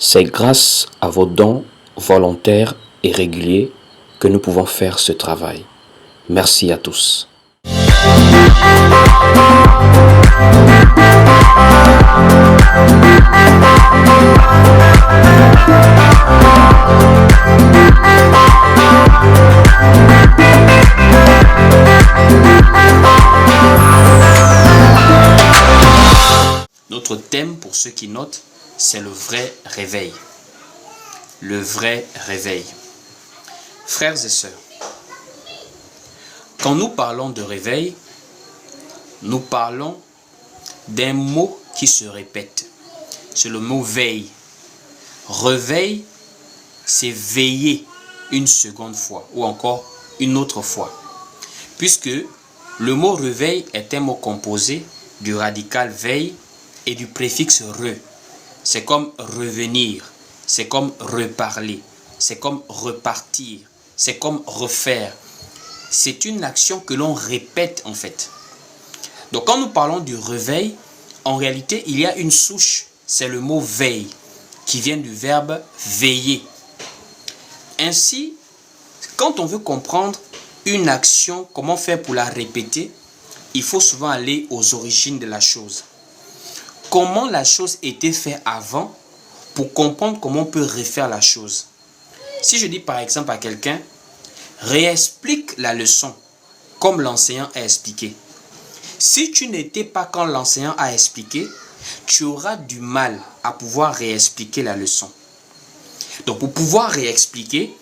C'est grâce à vos dons volontaires et réguliers que nous pouvons faire ce travail. Merci à tous. Notre thème, pour ceux qui notent, c'est le vrai réveil. Le vrai réveil. Frères et sœurs, quand nous parlons de réveil, nous parlons d'un mot qui se répète. C'est le mot veille. Réveil, c'est veiller une seconde fois ou encore une autre fois. Puisque le mot réveil est un mot composé du radical veille et du préfixe re. C'est comme revenir, c'est comme reparler, c'est comme repartir, c'est comme refaire. C'est une action que l'on répète en fait. Donc quand nous parlons du réveil, en réalité il y a une souche, c'est le mot veille, qui vient du verbe veiller. Ainsi, quand on veut comprendre une action, comment faire pour la répéter, il faut souvent aller aux origines de la chose. Comment la chose était faite avant pour comprendre comment on peut refaire la chose. Si je dis par exemple à quelqu'un, réexplique la leçon comme l'enseignant a expliqué. Si tu n'étais pas quand l'enseignant a expliqué, tu auras du mal à pouvoir réexpliquer la leçon. Donc pour pouvoir réexpliquer,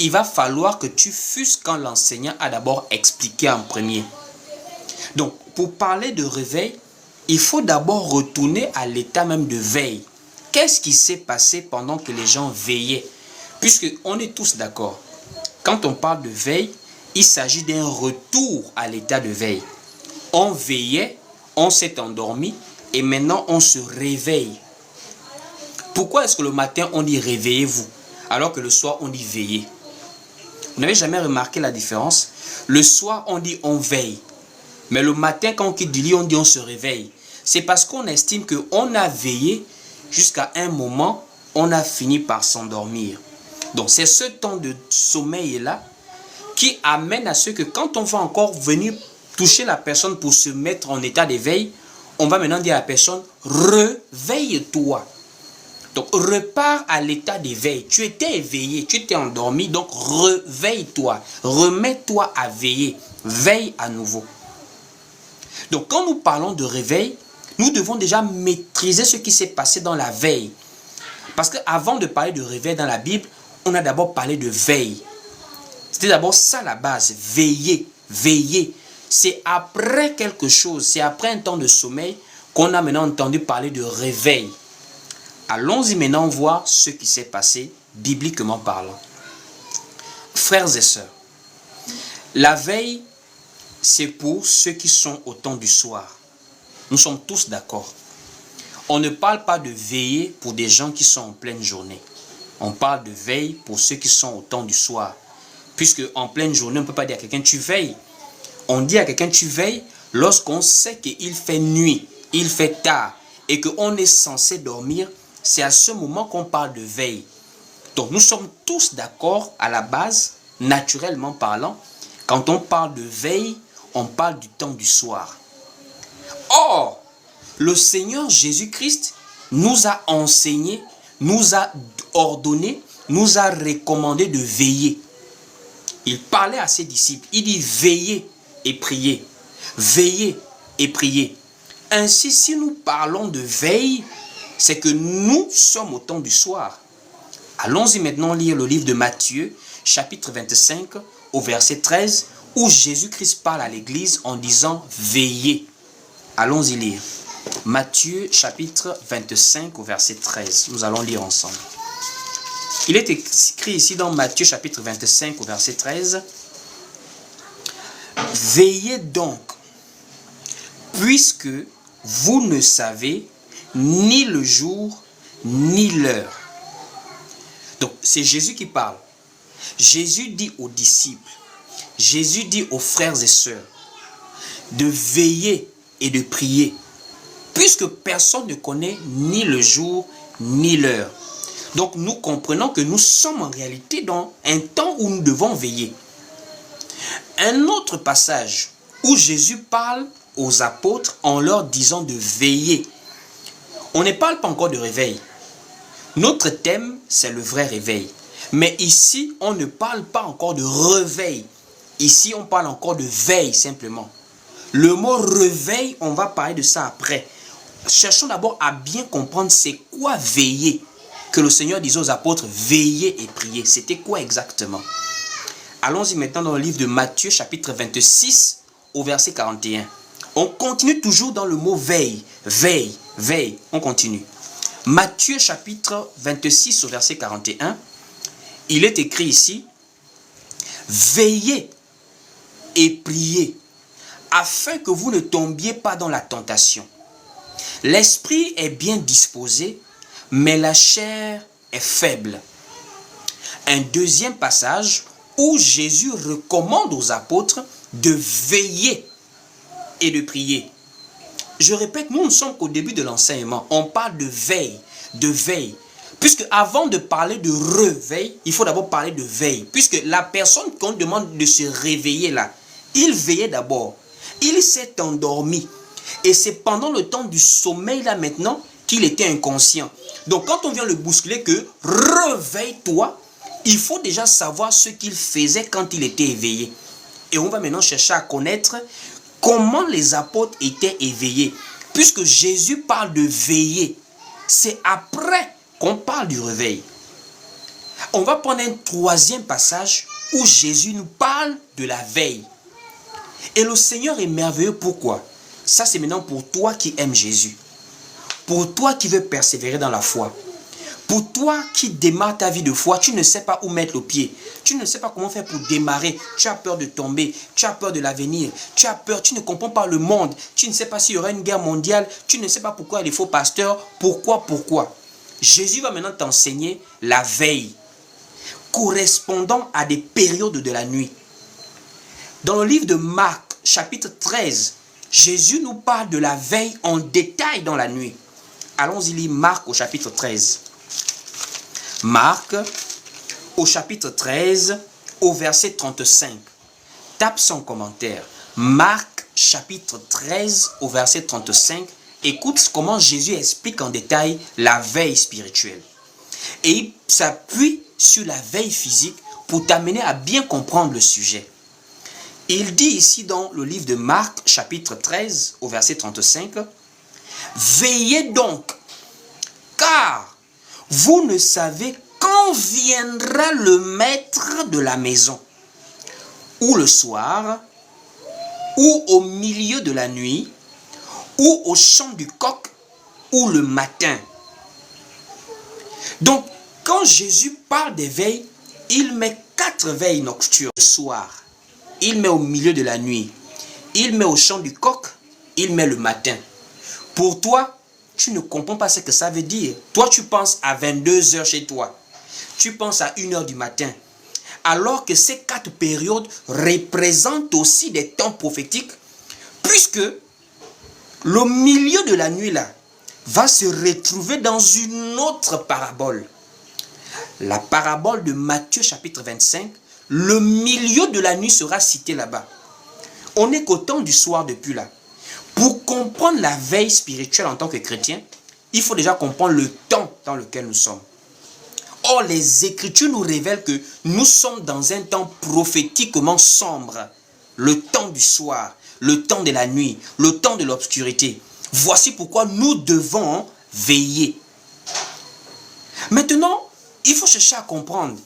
il va falloir que tu fusses quand l'enseignant a d'abord expliqué en premier. Donc pour parler de réveil, il faut d'abord retourner à l'état même de veille. Qu'est-ce qui s'est passé pendant que les gens veillaient? Puisqu'on est tous d'accord. Quand on parle de veille, il s'agit d'un retour à l'état de veille. On veillait, on s'est endormi et maintenant on se réveille. Pourquoi est-ce que le matin on dit réveillez-vous alors que le soir on dit veillez? Vous n'avez jamais remarqué la différence? Le soir on dit on veille. Mais le matin quand on quitte du lit on dit on se réveille. C'est parce qu'on estime qu'on a veillé jusqu'à un moment, on a fini par s'endormir. Donc c'est ce temps de sommeil-là qui amène à ce que quand on va encore venir toucher la personne pour se mettre en état d'éveil, on va maintenant dire à la personne, réveille-toi. Donc repars à l'état d'éveil. Tu étais éveillé, tu étais endormi, donc réveille-toi. Remets-toi à veiller. Veille à nouveau. Donc quand nous parlons de réveil, nous devons déjà maîtriser ce qui s'est passé dans la veille. Parce qu'avant de parler de réveil dans la Bible, on a d'abord parlé de veille. C'était d'abord ça la base, veiller, veiller. C'est après quelque chose, c'est après un temps de sommeil qu'on a maintenant entendu parler de réveil. Allons-y maintenant voir ce qui s'est passé, bibliquement parlant. Frères et sœurs, la veille, c'est pour ceux qui sont au temps du soir. Nous sommes tous d'accord. On ne parle pas de veiller pour des gens qui sont en pleine journée. On parle de veille pour ceux qui sont au temps du soir. Puisque en pleine journée, on ne peut pas dire à quelqu'un tu veilles. On dit à quelqu'un tu veilles lorsqu'on sait qu'il fait nuit, il fait tard et qu'on est censé dormir. C'est à ce moment qu'on parle de veille. Donc nous sommes tous d'accord à la base, naturellement parlant. Quand on parle de veille, on parle du temps du soir. Or, le Seigneur Jésus-Christ nous a enseigné, nous a ordonné, nous a recommandé de veiller. Il parlait à ses disciples, il dit veillez et priez. Veillez et priez. Ainsi, si nous parlons de veille, c'est que nous sommes au temps du soir. Allons-y maintenant lire le livre de Matthieu, chapitre 25, au verset 13, où Jésus-Christ parle à l'église en disant veillez. Allons-y lire. Matthieu chapitre 25 au verset 13. Nous allons lire ensemble. Il est écrit ici dans Matthieu chapitre 25 au verset 13. Veillez donc, puisque vous ne savez ni le jour ni l'heure. Donc c'est Jésus qui parle. Jésus dit aux disciples, Jésus dit aux frères et sœurs de veiller et de prier, puisque personne ne connaît ni le jour ni l'heure. Donc nous comprenons que nous sommes en réalité dans un temps où nous devons veiller. Un autre passage où Jésus parle aux apôtres en leur disant de veiller. On ne parle pas encore de réveil. Notre thème, c'est le vrai réveil. Mais ici, on ne parle pas encore de réveil. Ici, on parle encore de veille simplement. Le mot réveil, on va parler de ça après. Cherchons d'abord à bien comprendre c'est quoi veiller. Que le Seigneur disait aux apôtres, veillez et priez. C'était quoi exactement? Allons-y maintenant dans le livre de Matthieu, chapitre 26, au verset 41. On continue toujours dans le mot veille. Veille, veille. On continue. Matthieu, chapitre 26, au verset 41. Il est écrit ici, veillez et priez, afin que vous ne tombiez pas dans la tentation. L'esprit est bien disposé, mais la chair est faible. Un deuxième passage où Jésus recommande aux apôtres de veiller et de prier. Je répète, nous ne sommes qu'au début de l'enseignement. On parle de veille, de veille. Puisque avant de parler de réveil, il faut d'abord parler de veille. Puisque la personne qu'on demande de se réveiller là, il veillait d'abord. Il s'est endormi. Et c'est pendant le temps du sommeil là maintenant qu'il était inconscient. Donc quand on vient le bousculer que réveille-toi, il faut déjà savoir ce qu'il faisait quand il était éveillé. Et on va maintenant chercher à connaître comment les apôtres étaient éveillés. Puisque Jésus parle de veiller, c'est après qu'on parle du réveil. On va prendre un troisième passage où Jésus nous parle de la veille. Et le Seigneur est merveilleux. Pourquoi? Ça, c'est maintenant pour toi qui aimes Jésus. Pour toi qui veux persévérer dans la foi. Pour toi qui démarre ta vie de foi, tu ne sais pas où mettre le pied. Tu ne sais pas comment faire pour démarrer. Tu as peur de tomber. Tu as peur de l'avenir. Tu as peur. Tu ne comprends pas le monde. Tu ne sais pas s'il y aura une guerre mondiale. Tu ne sais pas pourquoi il y a des faux pasteurs. Pourquoi? Jésus va maintenant t'enseigner la veille, correspondant à des périodes de la nuit. Dans le livre de Marc, chapitre 13, Jésus nous parle de la veille en détail dans la nuit. Allons-y lire Marc au chapitre 13. Marc au chapitre 13, au verset 35. Tape son commentaire. Marc chapitre 13, au verset 35. Écoute comment Jésus explique en détail la veille spirituelle. Et il s'appuie sur la veille physique pour t'amener à bien comprendre le sujet. Il dit ici dans le livre de Marc, chapitre 13, au verset 35, « Veillez donc, car vous ne savez quand viendra le maître de la maison, ou le soir, ou au milieu de la nuit, ou au chant du coq, ou le matin. » Donc, quand Jésus parle des veilles, il met 4 veilles nocturnes le soir. Il met au milieu de la nuit. Il met au chant du coq. Il met le matin. Pour toi, tu ne comprends pas ce que ça veut dire. Toi, tu penses à 22 h chez toi. Tu penses à 1 h du matin. Alors que ces 4 périodes représentent aussi des temps prophétiques, puisque le milieu de la nuit là va se retrouver dans une autre parabole. La parabole de Matthieu chapitre 25, le milieu de la nuit sera cité là-bas. On n'est qu'au temps du soir depuis là. Pour comprendre la veille spirituelle en tant que chrétien, il faut déjà comprendre le temps dans lequel nous sommes. Or, les Écritures nous révèlent que nous sommes dans un temps prophétiquement sombre. Le temps du soir, le temps de la nuit, le temps de l'obscurité. Voici pourquoi nous devons veiller. Maintenant, il faut chercher à comprendre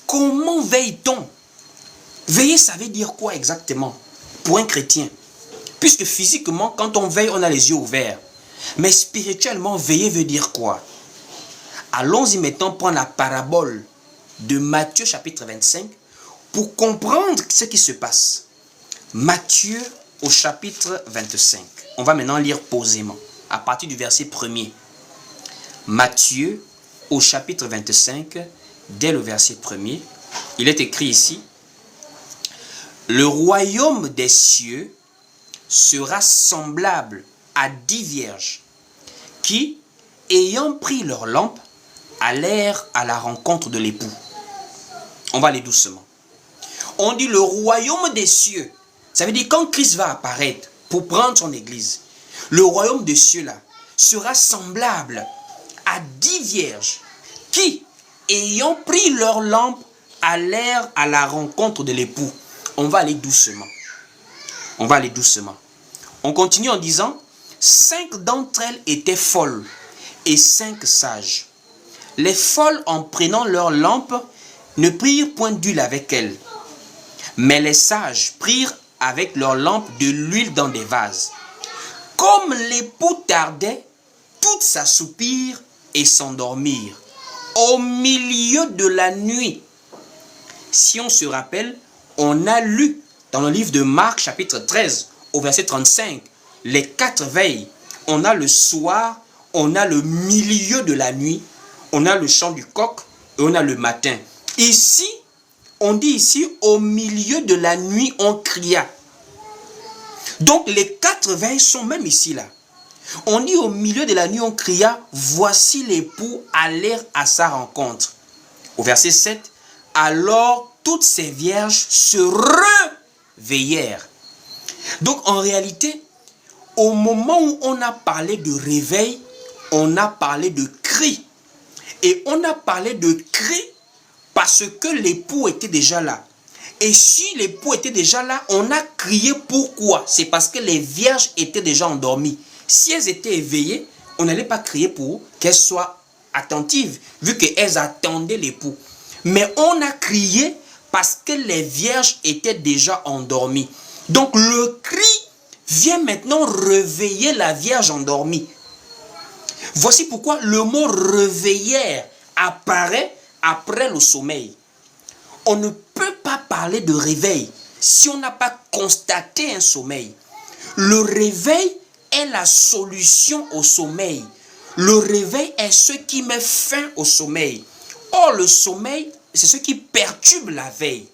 comment veille-t-on. Veiller, ça veut dire quoi exactement pour un chrétien? Puisque physiquement, quand on veille, on a les yeux ouverts. Mais spirituellement, veiller veut dire quoi? Allons-y maintenant prendre la parabole de Matthieu chapitre 25 pour comprendre ce qui se passe. Matthieu au chapitre 25. On va maintenant lire posément à partir du verset 1er. Matthieu au chapitre 25, dès le verset 1er, il est écrit ici: « Le royaume des cieux sera semblable à 10 vierges qui, ayant pris leurs lampes, allèrent à la rencontre de l'époux. On va aller doucement. On dit le royaume des cieux. Ça veut dire quand Christ va apparaître pour prendre son église, le royaume des cieux là sera semblable à 10 vierges qui, ayant pris leur lampe, allèrent à la rencontre de l'époux. On va aller doucement. On va aller doucement. On continue en disant, 5 d'entre elles étaient folles et 5 sages. Les folles, en prenant leur lampe, ne prirent point d'huile avec elles. Mais les sages prirent avec leur lampe de l'huile dans des vases. Comme l'époux tardait, toutes s'assoupirent et s'endormirent au milieu de la nuit. Si on se rappelle, on a lu dans le livre de Marc chapitre 13 au verset 35, les 4 veilles. On a le soir, on a le milieu de la nuit, on a le chant du coq et on a le matin. Ici, on dit ici, au milieu de la nuit, on cria. Donc les 4 veilles sont même ici là. On dit au milieu de la nuit, on cria, voici l'époux allèrent à sa rencontre. Au verset 7, alors toutes ces vierges se réveillèrent. Donc en réalité, au moment où on a parlé de réveil, on a parlé de cri. Et on a parlé de cri parce que l'époux était déjà là. Et si l'époux était déjà là, on a crié pourquoi? C'est parce que les vierges étaient déjà endormies. Si elles étaient éveillées, on n'allait pas crier pour qu'elles soient attentives, vu qu'elles attendaient l'époux. Mais on a crié parce que les vierges étaient déjà endormies. Donc le cri vient maintenant réveiller la vierge endormie. Voici pourquoi le mot réveillère apparaît après le sommeil. On ne peut pas parler de réveil si on n'a pas constaté un sommeil. Le réveil est la solution au sommeil. Le réveil est ce qui met fin au sommeil. Or, le sommeil, c'est ce qui perturbe la veille.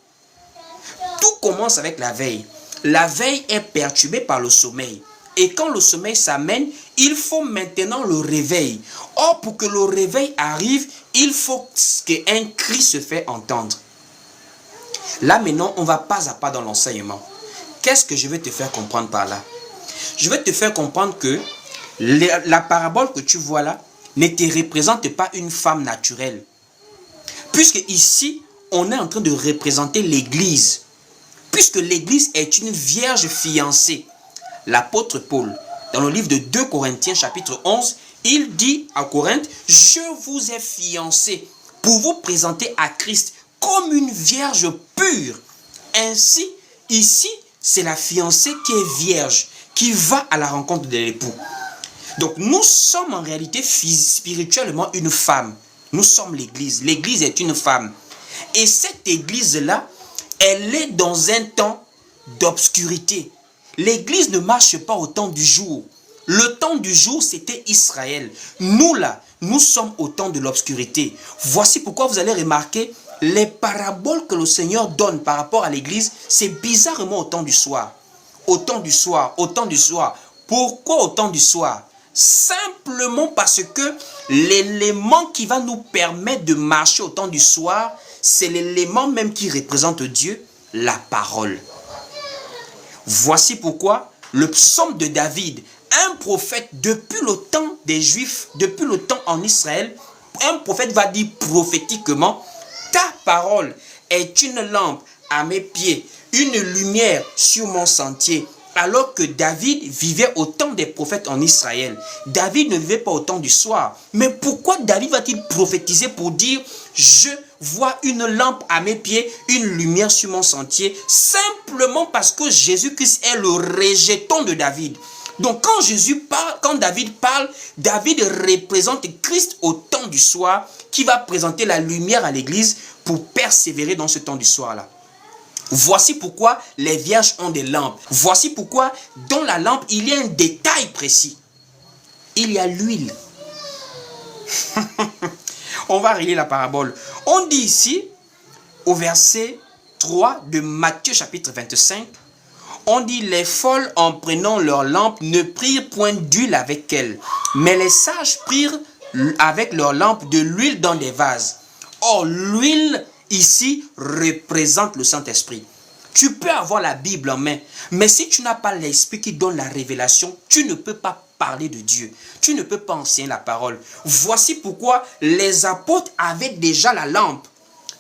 Tout commence avec la veille. La veille est perturbée par le sommeil. Et quand le sommeil s'amène, il faut maintenant le réveil. Or, pour que le réveil arrive, il faut qu'un cri se fait entendre. Là, maintenant, on va pas à pas dans l'enseignement. Qu'est-ce que je vais te faire comprendre par là? Je vais te faire comprendre que la parabole que tu vois là ne te représente pas une femme naturelle. Puisque ici, on est en train de représenter l'église. Puisque l'église est une vierge fiancée. L'apôtre Paul, dans le livre de 2 Corinthiens chapitre 11, il dit à Corinthe, je vous ai fiancé pour vous présenter à Christ comme une vierge pure. Ainsi, ici, c'est la fiancée qui est vierge, qui va à la rencontre de l'époux. Donc, nous sommes en réalité spirituellement une femme. Nous sommes l'église. L'église est une femme. Et cette église-là, elle est dans un temps d'obscurité. L'église ne marche pas au temps du jour. Le temps du jour, c'était Israël. Nous, là, nous sommes au temps de l'obscurité. Voici pourquoi vous allez remarquer les paraboles que le Seigneur donne par rapport à l'église, c'est bizarrement au temps du soir. Au temps du soir, au temps du soir. Pourquoi au temps du soir? Simplement parce que l'élément qui va nous permettre de marcher au temps du soir, c'est l'élément même qui représente Dieu, la parole. Voici pourquoi le psaume de David, un prophète depuis le temps des Juifs, depuis le temps en Israël, un prophète va dire prophétiquement, ta parole est une lampe à mes pieds, une lumière sur mon sentier. Alors que David vivait au temps des prophètes en Israël. David ne vivait pas au temps du soir. Mais pourquoi David va-t-il prophétiser pour dire « Je vois une lampe à mes pieds, une lumière sur mon sentier » simplement parce que Jésus-Christ est le rejeton de David. Donc quand David parle, David représente Christ au temps du soir qui va présenter la lumière à l'église pour persévérer dans ce temps du soir-là. Voici pourquoi les vierges ont des lampes. Voici pourquoi dans la lampe, il y a un détail précis. Il y a l'huile. On va relire la parabole. On dit ici, au verset 3 de Matthieu chapitre 25, on dit, les folles en prenant leur lampe ne prirent point d'huile avec elles, mais les sages prirent avec leur lampe de l'huile dans des vases. Or, l'huile ici représente le Saint-Esprit. Tu peux avoir la Bible en main, mais si tu n'as pas l'Esprit qui donne la révélation, tu ne peux pas parler de Dieu. Tu ne peux pas enseigner la parole. Voici pourquoi les apôtres avaient déjà la lampe.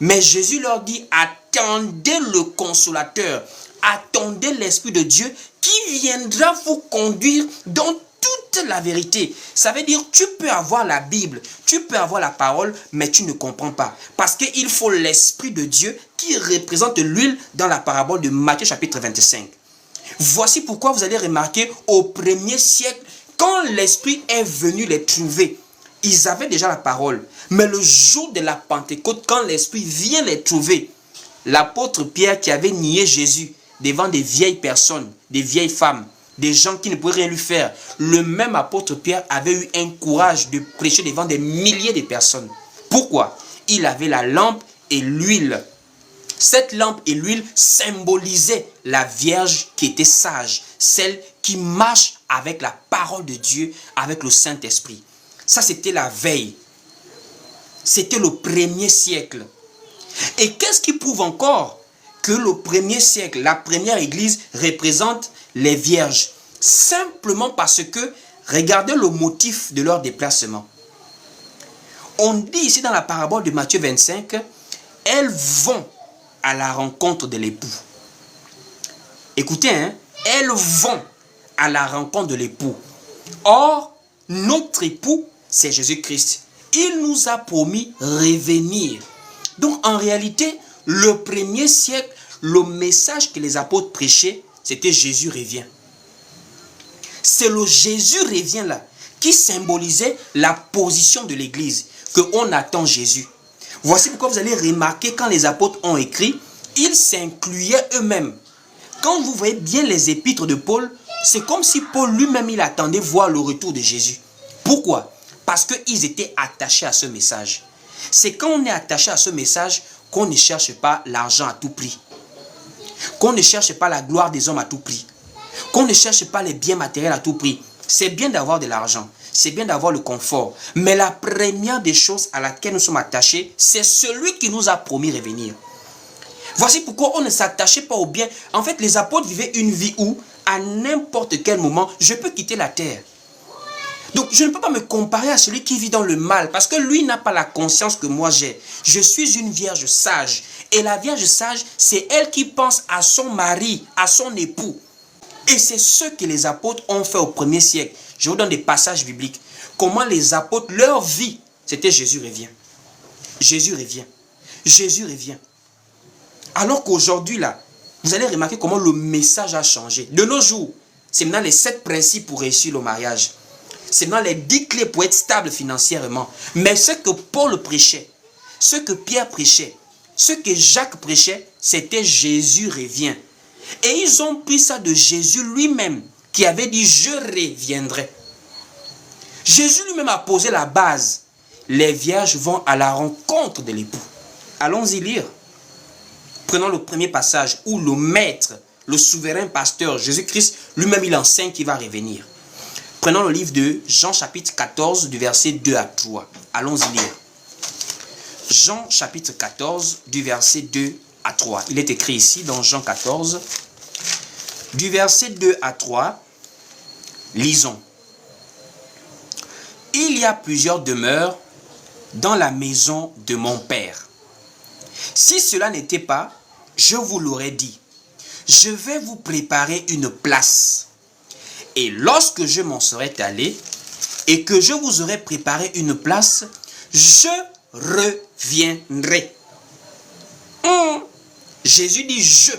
Mais Jésus leur dit, attendez le consolateur, attendez l'Esprit de Dieu qui viendra vous conduire dans toute la vérité. Ça veut dire, tu peux avoir la Bible, tu peux avoir la parole, mais tu ne comprends pas. Parce qu'il faut l'Esprit de Dieu qui représente l'huile dans la parabole de Matthieu chapitre 25. Voici pourquoi vous allez remarquer au premier siècle, quand l'Esprit est venu les trouver, ils avaient déjà la parole. Mais le jour de la Pentecôte, quand l'Esprit vient les trouver, l'apôtre Pierre qui avait nié Jésus devant des vieilles personnes, des vieilles femmes, des gens qui ne pouvaient rien lui faire, le même apôtre Pierre avait eu un courage de prêcher devant des milliers de personnes. Pourquoi? Il avait la lampe et l'huile. Cette lampe et l'huile symbolisaient la Vierge qui était sage, celle qui marche avec la parole de Dieu, avec le Saint-Esprit. Ça, c'était la veille. C'était le premier siècle. Et qu'est-ce qui prouve encore que le premier siècle, la première église, représente les vierges? Simplement parce que, regardez le motif de leur déplacement. On dit ici dans la parabole de Matthieu 25, elles vont à la rencontre de l'époux. Écoutez, elles vont à la rencontre de l'époux. Or, notre époux, c'est Jésus-Christ. Il nous a promis revenir. Donc, en réalité, le premier siècle, le message que les apôtres prêchaient, c'était Jésus revient. C'est le Jésus revient là qui symbolisait la position de l'église, qu'on attend Jésus. Voici pourquoi vous allez remarquer quand les apôtres ont écrit, ils s'incluaient eux-mêmes. Quand vous voyez bien les épîtres de Paul, c'est comme si Paul lui-même, il attendait voir le retour de Jésus. Pourquoi? Parce qu'ils étaient attachés à ce message. C'est quand on est attaché à ce message qu'on ne cherche pas l'argent à tout prix. Qu'on ne cherche pas la gloire des hommes à tout prix. Qu'on ne cherche pas les biens matériels à tout prix. C'est bien d'avoir de l'argent. C'est bien d'avoir le confort. Mais la première des choses à laquelle nous sommes attachés, c'est celui qui nous a promis revenir. Voici pourquoi on ne s'attachait pas au bien. En fait, les apôtres vivaient une vie où, à n'importe quel moment, je peux quitter la terre. Donc, je ne peux pas me comparer à celui qui vit dans le mal, parce que lui n'a pas la conscience que moi j'ai. Je suis une vierge sage. Et la vierge sage, c'est elle qui pense à son mari, à son époux. Et c'est ce que les apôtres ont fait au premier siècle. Je vous donne des passages bibliques. Comment les apôtres, leur vie, c'était Jésus revient. Jésus revient. Jésus revient. Alors qu'aujourd'hui, là, vous allez remarquer comment le message a changé. De nos jours, c'est maintenant les 7 principes pour réussir le mariage. C'est maintenant les 10 clés pour être stable financièrement. Mais ce que Paul prêchait, ce que Pierre prêchait, ce que Jacques prêchait, c'était Jésus revient. Et ils ont pris ça de Jésus lui-même, qui avait dit « Je reviendrai ». Jésus lui-même a posé la base. Les vierges vont à la rencontre de l'époux. Allons-y lire. Prenons le premier passage où le maître, le souverain pasteur, Jésus-Christ, lui-même il enseigne qu'il va revenir. Prenons le livre de Jean chapitre 14 du verset 2 à 3. Allons-y lire. Jean chapitre 14 du verset 2 à 3. Il est écrit ici dans Jean 14 du verset 2 à 3. Lisons. Il y a plusieurs demeures dans la maison de mon Père. Si cela n'était pas, je vous l'aurais dit. Je vais vous préparer une place. Et lorsque je m'en serai allé et que je vous aurai préparé une place, je reviendrai. Jésus dit je.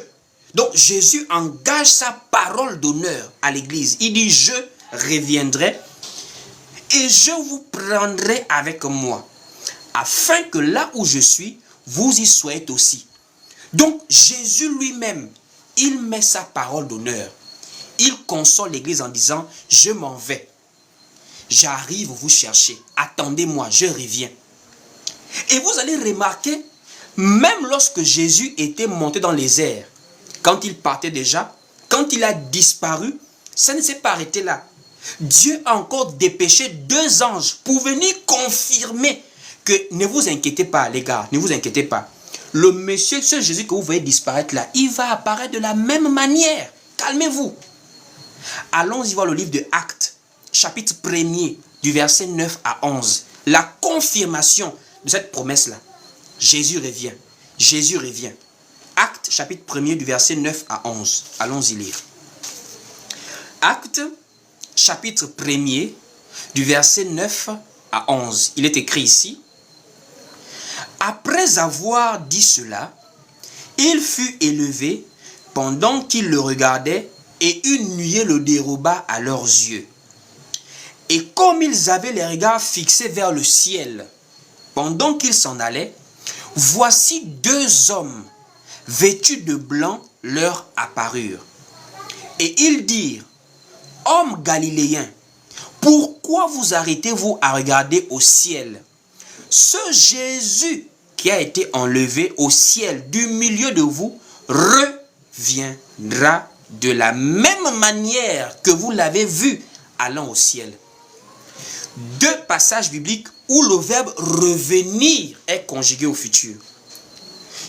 Donc Jésus engage sa parole d'honneur à l'église. Il dit je reviendrai et je vous prendrai avec moi, afin que là où je suis, vous y soyez aussi. Donc Jésus lui-même, il met sa parole d'honneur. Il console l'église en disant, je m'en vais. J'arrive vous chercher. Attendez-moi, je reviens. Et vous allez remarquer, même lorsque Jésus était monté dans les airs, quand il partait déjà, quand il a disparu, ça ne s'est pas arrêté là. Dieu a encore dépêché 2 anges pour venir confirmer que ne vous inquiétez pas les gars, ne vous inquiétez pas. Le monsieur, ce Jésus que vous voyez disparaître là, il va apparaître de la même manière. Calmez-vous. Allons-y voir le livre de Actes, chapitre 1er, du verset 9 à 11. La confirmation de cette promesse-là. Jésus revient. Jésus revient. Actes, chapitre 1er, du verset 9 à 11. Allons-y lire. Actes, chapitre 1er, du verset 9 à 11. Il est écrit ici. Après avoir dit cela, il fut élevé pendant qu'ils le regardaient et une nuée le déroba à leurs yeux. Et comme ils avaient les regards fixés vers le ciel, pendant qu'ils s'en allaient, voici 2 hommes vêtus de blanc leur apparurent. Et ils dirent, hommes galiléens, pourquoi vous arrêtez-vous à regarder au ciel? Ce Jésus qui a été enlevé au ciel du milieu de vous reviendra de la même manière que vous l'avez vu allant au ciel. 2 passages bibliques où le verbe revenir est conjugué au futur.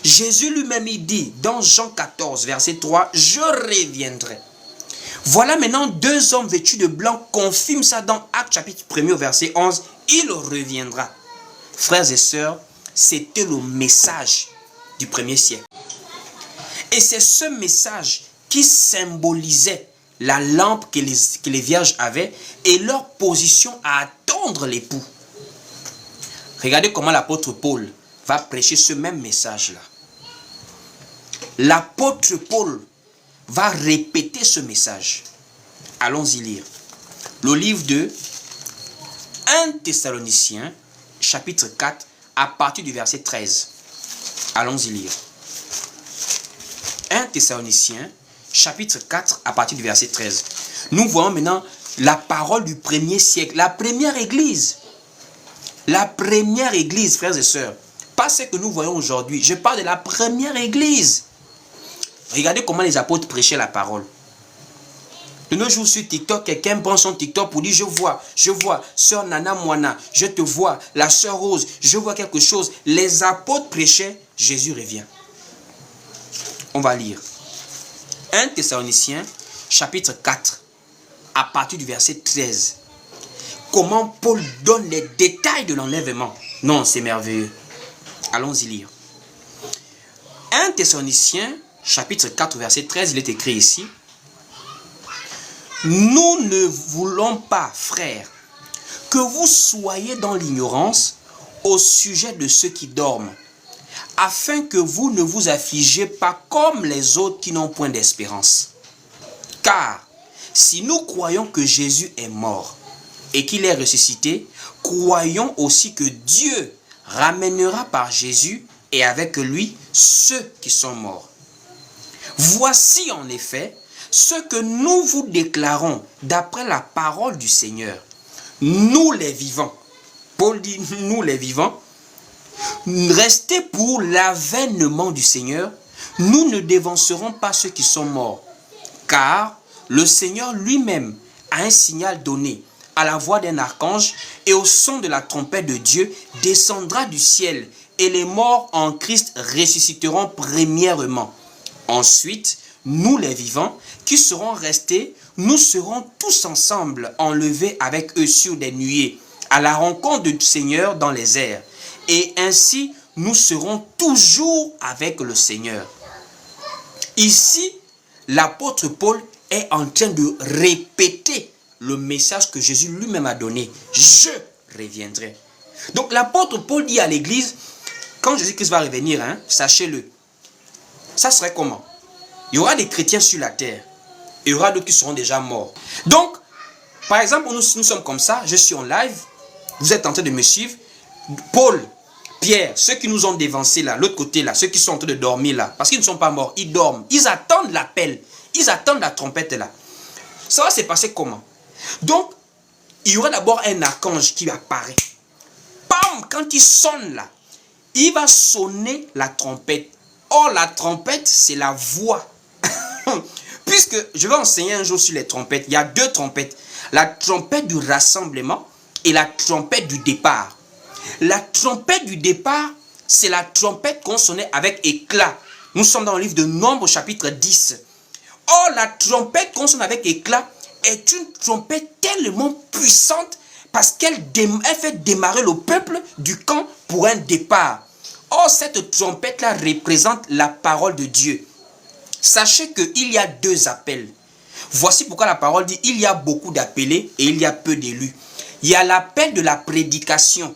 Jésus lui-même il dit dans Jean 14 verset 3, je reviendrai. Voilà maintenant 2 hommes vêtus de blanc confirment ça dans Actes chapitre 1er verset 11, il reviendra. Frères et sœurs, c'était le message du 1er siècle. Et c'est ce message qui symbolisait la lampe que les vierges avaient et leur position à attendre l'époux. Regardez comment l'apôtre Paul va prêcher ce même message-là. L'apôtre Paul va répéter ce message. Allons-y lire. Le livre de 1 Thessaloniciens, chapitre 4, à partir du verset 13. Allons-y lire. 1 Thessaloniciens, chapitre 4, à partir du verset 13. Nous voyons maintenant la parole du 1er siècle, la première église. La première église, frères et sœurs. Pas ce que nous voyons aujourd'hui. Je parle de la première église. Regardez comment les apôtres prêchaient la parole. De nos jours sur TikTok, quelqu'un prend son TikTok pour dire je vois, sœur Nana Moana, je te vois, la sœur Rose, je vois quelque chose. Les apôtres prêchaient, Jésus revient. On va lire. 1 Thessaloniciens, chapitre 4, à partir du verset 13. Comment Paul donne les détails de l'enlèvement. Non, c'est merveilleux. Allons-y lire. 1 Thessaloniciens, chapitre 4, verset 13, il est écrit ici. Nous ne voulons pas, frères, que vous soyez dans l'ignorance au sujet de ceux qui dorment, afin que vous ne vous affligez pas comme les autres qui n'ont point d'espérance. Car si nous croyons que Jésus est mort et qu'il est ressuscité, croyons aussi que Dieu ramènera par Jésus et avec lui ceux qui sont morts. Voici en effet ce que nous vous déclarons d'après la parole du Seigneur. Nous les vivants, Paul dit nous les vivants, restez pour l'avènement du Seigneur, nous ne dévancerons pas ceux qui sont morts. Car le Seigneur lui-même a un signal donné à la voix d'un archange et au son de la trompette de Dieu descendra du ciel et les morts en Christ ressusciteront premièrement. Ensuite, nous les vivants qui serons restés, nous serons tous ensemble enlevés avec eux sur des nuées à la rencontre du Seigneur dans les airs. Et ainsi, nous serons toujours avec le Seigneur. Ici, l'apôtre Paul est en train de répéter le message que Jésus lui-même a donné. Je reviendrai. Donc l'apôtre Paul dit à l'église, quand Jésus-Christ va revenir, sachez-le, ça serait comment? Il y aura des chrétiens sur la terre. Il y aura d'autres qui seront déjà morts. Donc, par exemple, nous sommes comme ça, je suis en live, vous êtes en train de me suivre. Paul, Pierre, ceux qui nous ont dévancés là, l'autre côté là, ceux qui sont en train de dormir là, parce qu'ils ne sont pas morts, ils dorment. Ils attendent l'appel, ils attendent la trompette là. Ça va se passer comment? Donc, il y aura d'abord un archange qui apparaît. Bam, quand il sonne là, il va sonner la trompette. Or, la trompette, c'est la voix. Puisque je vais enseigner un jour sur les trompettes. Il y a 2 trompettes. La trompette du rassemblement et la trompette du départ. La trompette du départ, c'est la trompette qu'on sonnait avec éclat. Nous sommes dans le livre de Nombres, chapitre 10. Or, la trompette qu'on sonne avec éclat est une trompette tellement puissante parce qu'elle fait démarrer le peuple du camp pour un départ. Or, cette trompette-là représente la parole de Dieu. Sachez qu'il y a 2 appels. Voici pourquoi la parole dit, il y a beaucoup d'appelés et il y a peu d'élus. Il y a l'appel de la prédication.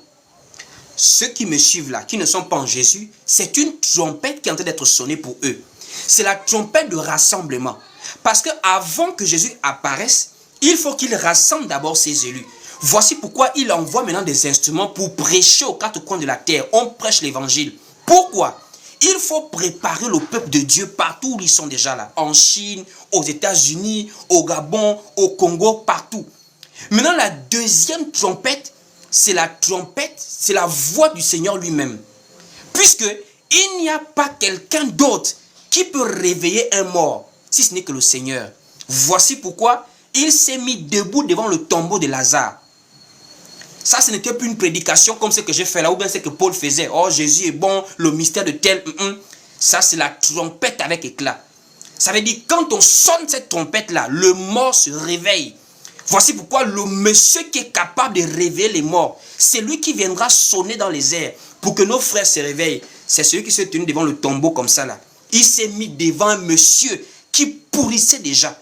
Ceux qui me suivent là, qui ne sont pas en Jésus, c'est une trompette qui est en train d'être sonnée pour eux. C'est la trompette de rassemblement. Parce que avant que Jésus apparaisse, il faut qu'il rassemble d'abord ses élus. Voici pourquoi il envoie maintenant des instruments pour prêcher aux 4 coins de la terre. On prêche l'évangile. Pourquoi? Il faut préparer le peuple de Dieu partout où ils sont déjà là. En Chine, aux États-Unis, au Gabon, au Congo, partout. Maintenant, la deuxième trompette, c'est la trompette, c'est la voix du Seigneur lui-même. Puisque il n'y a pas quelqu'un d'autre qui peut réveiller un mort, si ce n'est que le Seigneur. Voici pourquoi il s'est mis debout devant le tombeau de Lazare. Ça, ce n'était plus une prédication comme ce que j'ai fait là, ou bien ce que Paul faisait. Oh, Jésus est bon, le mystère de tel. Ça, c'est la trompette avec éclat. Ça veut dire, quand on sonne cette trompette-là, le mort se réveille. Voici pourquoi le monsieur qui est capable de réveiller les morts, c'est lui qui viendra sonner dans les airs pour que nos frères se réveillent. C'est celui qui s'est tenu devant le tombeau comme ça là. Il s'est mis devant un monsieur qui pourrissait déjà.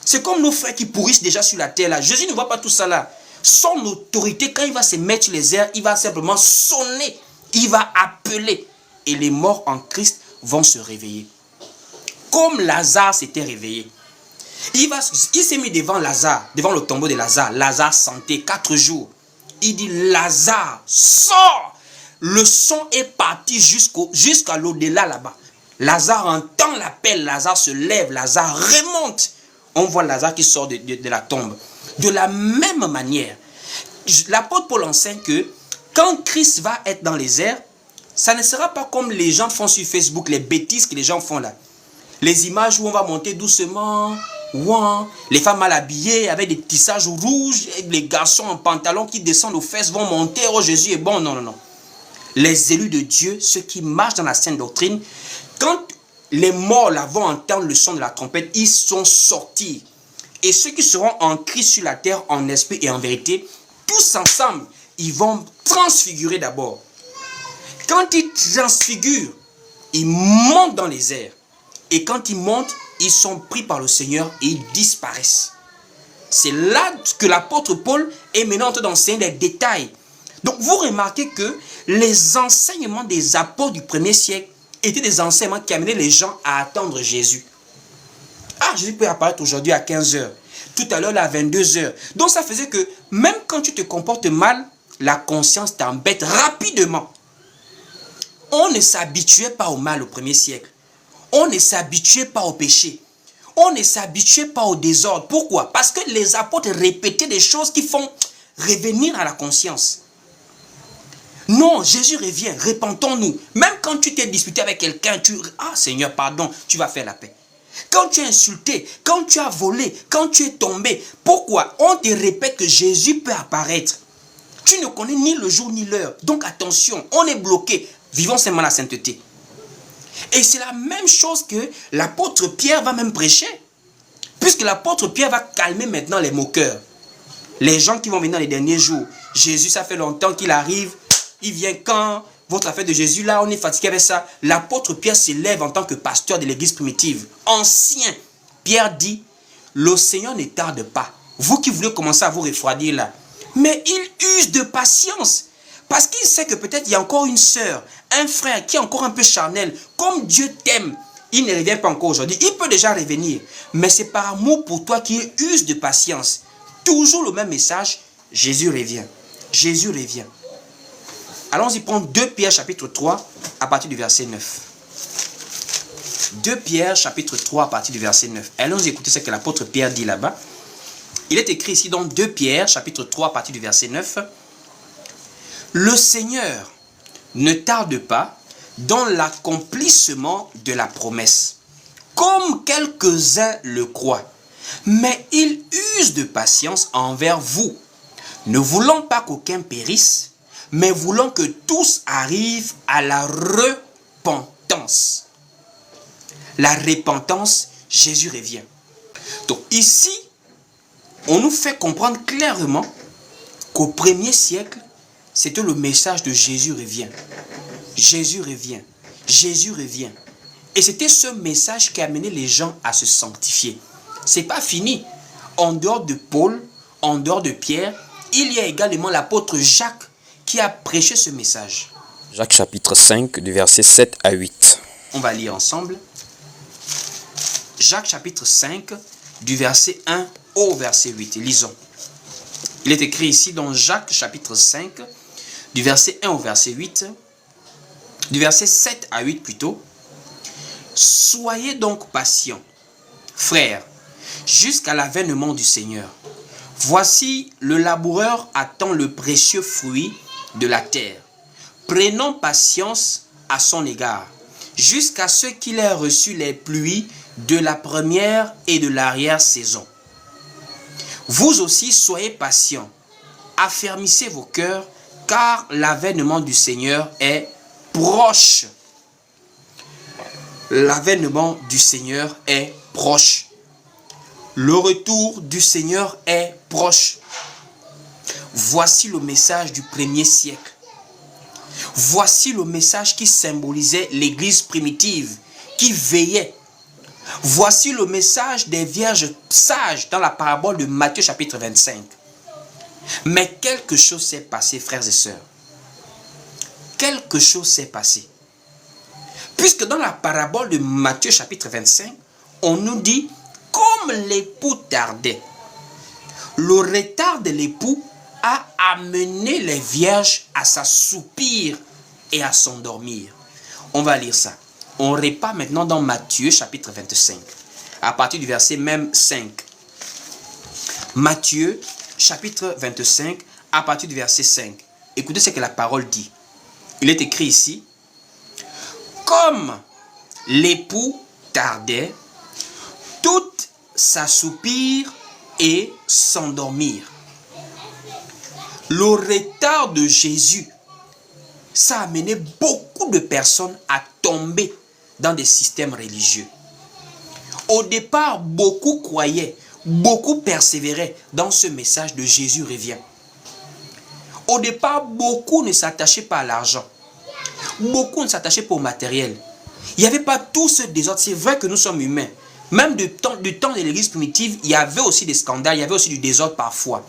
C'est comme nos frères qui pourrissent déjà sur la terre là. Jésus ne voit pas tout ça là. Son autorité, quand il va se mettre sur les airs, il va simplement sonner. Il va appeler. Et les morts en Christ vont se réveiller. Comme Lazare s'était réveillé. Il s'est mis devant Lazare, devant le tombeau de Lazare. Lazare sentait 4 jours. Il dit, Lazare, sors! Le son est parti jusqu'à l'au-delà là-bas. Lazare entend l'appel, Lazare se lève, Lazare remonte. On voit Lazare qui sort de la tombe. De la même manière, l'apôtre Paul enseigne que quand Christ va être dans les airs, ça ne sera pas comme les gens font sur Facebook, les bêtises que les gens font là. Les images où on va monter doucement, les femmes mal habillées avec des tissages rouges, les garçons en pantalon qui descendent aux fesses vont monter, oh Jésus est bon, non, non, non. Les élus de Dieu, ceux qui marchent dans la sainte doctrine, quand les morts là vont entendre le son de la trompette, ils sont sortis. Et ceux qui seront en Christ sur la terre, en esprit et en vérité, tous ensemble, ils vont transfigurer d'abord. Quand ils transfigurent, ils montent dans les airs. Et quand ils montent, ils sont pris par le Seigneur et ils disparaissent. C'est là que l'apôtre Paul est maintenant en train d'enseigner les détails. Donc vous remarquez que les enseignements des apôtres du premier siècle étaient des enseignements qui amenaient les gens à attendre Jésus. Ah, Jésus peut apparaître aujourd'hui à 15 h. Tout à l'heure, à 22 h. Donc ça faisait que même quand tu te comportes mal, la conscience t'embête rapidement. On ne s'habituait pas au mal au premier siècle. On ne s'habituait pas au péché. On ne s'habituait pas au désordre. Pourquoi? Parce que les apôtres répétaient des choses qui font revenir à la conscience. Non, Jésus revient, repentons-nous. Même quand tu t'es disputé avec quelqu'un, ah Seigneur, pardon, tu vas faire la paix. Quand tu es insulté, quand tu as volé, quand tu es tombé, pourquoi? On te répète que Jésus peut apparaître. Tu ne connais ni le jour ni l'heure. Donc attention, on est bloqué. Vivons seulement la sainteté. Et c'est la même chose que l'apôtre Pierre va même prêcher. Puisque l'apôtre Pierre va calmer maintenant les moqueurs. Les gens qui vont venir dans les derniers jours. Jésus, ça fait longtemps qu'il arrive. Il vient quand? Votre affaire de Jésus, là, on est fatigué avec ça. L'apôtre Pierre s'élève en tant que pasteur de l'église primitive. Ancien. Pierre dit, le Seigneur ne tarde pas. Vous qui voulez commencer à vous refroidir là. Mais il use de patience. Parce qu'il sait que peut-être il y a encore une sœur, un frère qui est encore un peu charnel. Comme Dieu t'aime, il ne revient pas encore aujourd'hui. Il peut déjà revenir. Mais c'est par amour pour toi qu'il use de patience. Toujours le même message, Jésus revient. Jésus revient. Allons-y prendre 2 Pierre chapitre 3 à partir du verset 9. 2 Pierre chapitre 3 à partir du verset 9. Allons-y écouter ce que l'apôtre Pierre dit là-bas. Il est écrit ici dans 2 Pierre chapitre 3 à partir du verset 9. Le Seigneur ne tarde pas dans l'accomplissement de la promesse, comme quelques-uns le croient, mais il use de patience envers vous, ne voulant pas qu'aucun périsse, mais voulant que tous arrivent à la repentance. La repentance, Jésus revient. Donc ici, on nous fait comprendre clairement qu'au 1er siècle, c'était le message de Jésus revient. Jésus revient. Jésus revient. Et c'était ce message qui amenait les gens à se sanctifier. C'est pas fini. En dehors de Paul, en dehors de Pierre, il y a également l'apôtre Jacques qui a prêché ce message. Jacques chapitre 5 du verset 7 à 8. On va lire ensemble. Jacques chapitre 5 du verset 1 au verset 8. Lisons. Il est écrit ici dans Jacques chapitre 5 du verset 1 au verset 8. Du verset 7 à 8 plutôt. Soyez donc patients, frères, jusqu'à l'avènement du Seigneur. Voici, le laboureur attend le précieux fruit de la terre. Prenons patience à son égard, jusqu'à ce qu'il ait reçu les pluies de la première et de l'arrière-saison. Vous aussi soyez patients, affermissez vos cœurs, car l'avènement du Seigneur est proche. L'avènement du Seigneur est proche. Le retour du Seigneur est proche. Voici le message du 1er siècle. Voici le message qui symbolisait l'église primitive, qui veillait. Voici le message des vierges sages dans la parabole de Matthieu chapitre 25. Mais quelque chose s'est passé, frères et sœurs. Quelque chose s'est passé. Puisque dans la parabole de Matthieu chapitre 25, on nous dit, comme l'époux tardait, le retard de l'époux a amené les vierges à s'assoupir et à s'endormir. On va lire ça. On repart maintenant dans Matthieu chapitre 25, à partir du verset même 5. Matthieu chapitre 25, à partir du verset 5. Écoutez ce que la parole dit. Il est écrit ici, comme l'époux tardait, toutes s'assoupirent et s'endormirent. Le retard de Jésus, ça a amené beaucoup de personnes à tomber dans des systèmes religieux. Au départ, beaucoup croyaient, beaucoup persévéraient dans ce message de Jésus revient. Au départ, beaucoup ne s'attachaient pas à l'argent. Beaucoup ne s'attachaient pas au matériel. Il n'y avait pas tout ce désordre. C'est vrai que nous sommes humains. Même du temps de l'église primitive, il y avait aussi des scandales, il y avait aussi du désordre parfois.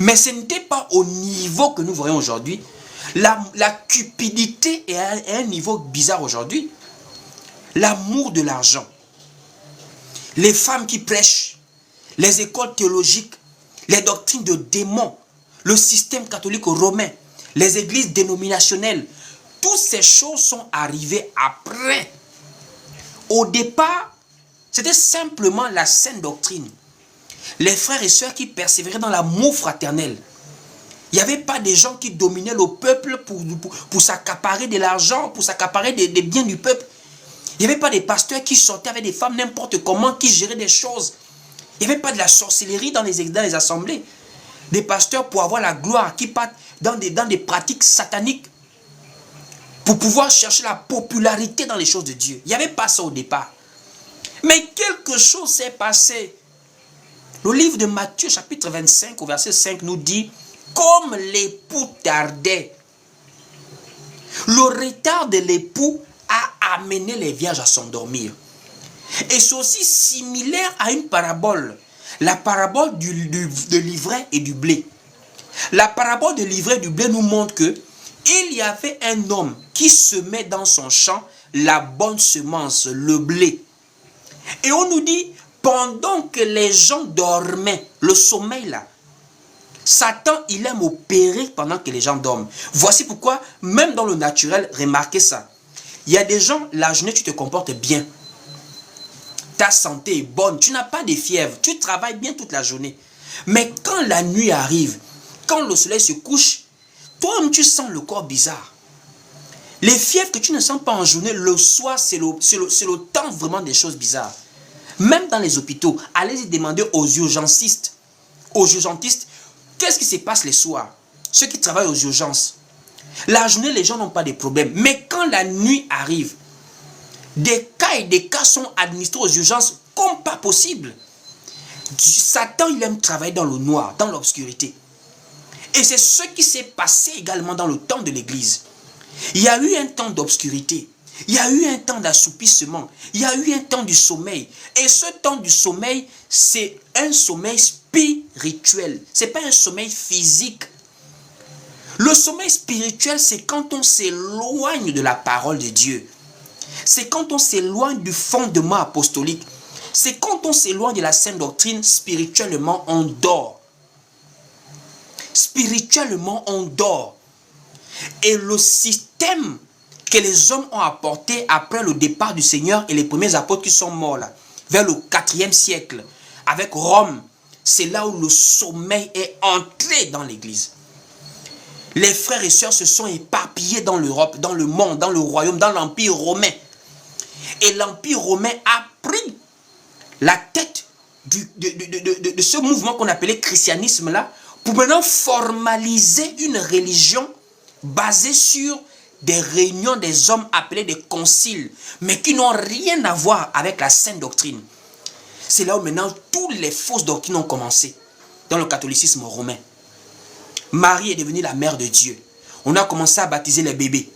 Mais ce n'était pas au niveau que nous voyons aujourd'hui. La cupidité est à un niveau bizarre aujourd'hui. L'amour de l'argent. Les femmes qui prêchent. Les écoles théologiques. Les doctrines de démons. Le système catholique romain. Les églises dénominationnelles. Toutes ces choses sont arrivées après. Au départ, c'était simplement la saine doctrine. Les frères et sœurs qui persévéraient dans l'amour fraternel. Il n'y avait pas des gens qui dominaient le peuple pour s'accaparer de l'argent, pour s'accaparer des biens du peuple. Il n'y avait pas des pasteurs qui sortaient avec des femmes n'importe comment, qui géraient des choses. Il n'y avait pas de la sorcellerie dans les assemblées. Des pasteurs pour avoir la gloire, qui partent dans des pratiques sataniques, pour pouvoir chercher la popularité dans les choses de Dieu. Il n'y avait pas ça au départ. Mais quelque chose s'est passé. Le livre de Matthieu chapitre 25 au verset 5 nous dit, comme l'époux tardait, le retard de l'époux a amené les vierges à s'endormir. Et c'est aussi similaire à une parabole. La parabole de l'ivraie et du blé. La parabole de l'ivraie et du blé nous montre que il y avait un homme qui semait dans son champ la bonne semence, le blé. Et on nous dit, pendant que les gens dormaient, le sommeil là, Satan, il aime opérer pendant que les gens dorment. Voici pourquoi, même dans le naturel, remarquez ça. Il y a des gens, la journée, tu te comportes bien. Ta santé est bonne, tu n'as pas de fièvre, tu travailles bien toute la journée. Mais quand la nuit arrive, quand le soleil se couche, toi-même, tu sens le corps bizarre. Les fièvres que tu ne sens pas en journée, le soir, c'est le temps vraiment des choses bizarres. Même dans les hôpitaux, allez-y demander aux urgentistes. Qu'est-ce qui se passe les soirs? Ceux qui travaillent aux urgences. La journée, les gens n'ont pas de problème. Mais quand la nuit arrive, des cas sont administrés aux urgences comme pas possible. Satan, il aime travailler dans le noir, dans l'obscurité. Et c'est ce qui s'est passé également dans le temps de l'Église. Il y a eu un temps d'obscurité. Il y a eu un temps d'assoupissement. Il y a eu un temps du sommeil. Et ce temps du sommeil, c'est un sommeil spirituel. Ce n'est pas un sommeil physique. Le sommeil spirituel, c'est quand on s'éloigne de la parole de Dieu. C'est quand on s'éloigne du fondement apostolique. C'est quand on s'éloigne de la sainte doctrine, spirituellement, on dort. Spirituellement, on dort. Et le système que les hommes ont apporté après le départ du Seigneur et les premiers apôtres qui sont morts là, vers le 4e siècle, avec Rome, c'est là où le sommeil est entré dans l'Église. Les frères et sœurs se sont éparpillés dans l'Europe, dans le monde, dans le royaume, dans l'Empire romain. Et l'Empire romain a pris la tête de ce mouvement qu'on appelait christianisme là, pour maintenant formaliser une religion basée sur des réunions des hommes appelés des conciles, mais qui n'ont rien à voir avec la sainte doctrine. C'est là où maintenant toutes les fausses doctrines ont commencé dans le catholicisme romain. Marie est devenue la mère de Dieu. On a commencé à baptiser les bébés.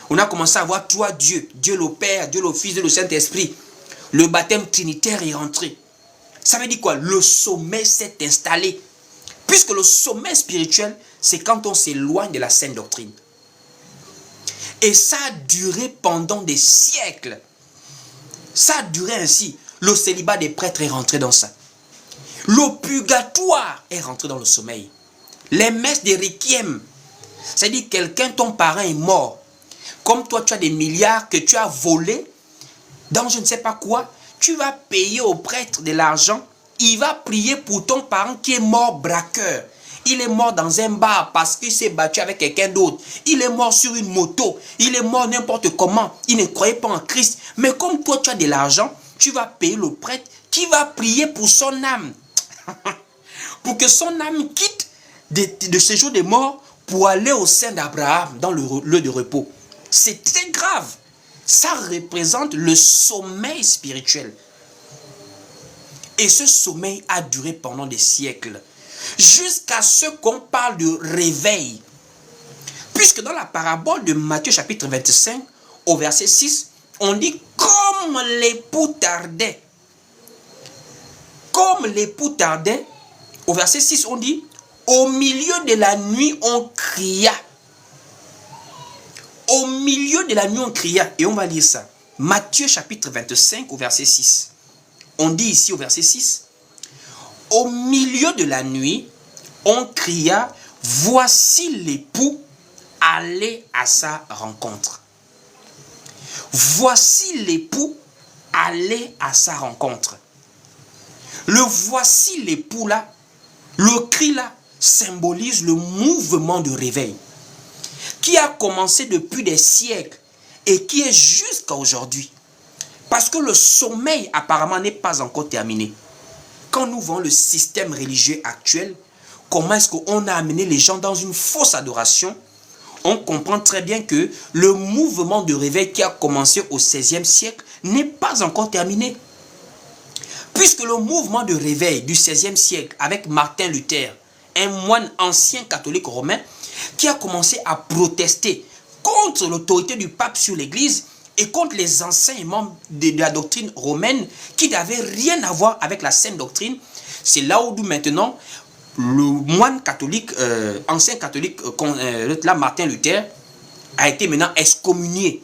On a commencé à voir trois dieux. Dieu le Père, Dieu le Fils, Dieu le Saint-Esprit. Le baptême trinitaire est rentré. Ça veut dire quoi? Le sommeil s'est installé. Puisque le sommeil spirituel, c'est quand on s'éloigne de la sainte doctrine. Et ça a duré pendant des siècles. Ça a duré ainsi. Le célibat des prêtres est rentré dans ça. Le purgatoire est rentré dans le sommeil. Les messes des requiem, c'est-à-dire quelqu'un, ton parent est mort. Comme toi, tu as des milliards que tu as volés dans je ne sais pas quoi, tu vas payer au prêtre de l'argent. Il va prier pour ton parent qui est mort braqueur. Il est mort dans un bar parce qu'il s'est battu avec quelqu'un d'autre. Il est mort sur une moto. Il est mort n'importe comment. Il ne croyait pas en Christ. Mais comme toi, tu as de l'argent, tu vas payer le prêtre qui va prier pour son âme. Pour que son âme quitte de ce jour des morts pour aller au sein d'Abraham dans le lieu de repos. C'est très grave. Ça représente le sommeil spirituel. Et ce sommeil a duré pendant des siècles. Jusqu'à ce qu'on parle de réveil. Puisque dans la parabole de Matthieu chapitre 25, au verset 6, on dit comme l'époux tardait. Comme l'époux tardait, au verset 6, on dit au milieu de la nuit, on cria. Au milieu de la nuit, on cria. Et on va lire ça. Matthieu chapitre 25, au verset 6. On dit ici au verset 6. Au milieu de la nuit, on cria, voici l'époux, allez à sa rencontre. Voici l'époux, allez à sa rencontre. Le voici l'époux là, le cri là, symbolise le mouvement de réveil qui a commencé depuis des siècles et qui est jusqu'à aujourd'hui. Parce que le sommeil apparemment n'est pas encore terminé. Quand nous voyons le système religieux actuel, comment est-ce qu'on a amené les gens dans une fausse adoration, on comprend très bien que le mouvement de réveil qui a commencé au XVIe siècle n'est pas encore terminé. Puisque le mouvement de réveil du XVIe siècle avec Martin Luther, un moine ancien catholique romain, qui a commencé à protester contre l'autorité du pape sur l'église et contre les enseignements de la doctrine romaine qui n'avaient rien à voir avec la sainte doctrine. C'est là où maintenant le moine catholique, ancien catholique, là, Martin Luther, a été maintenant excommunié.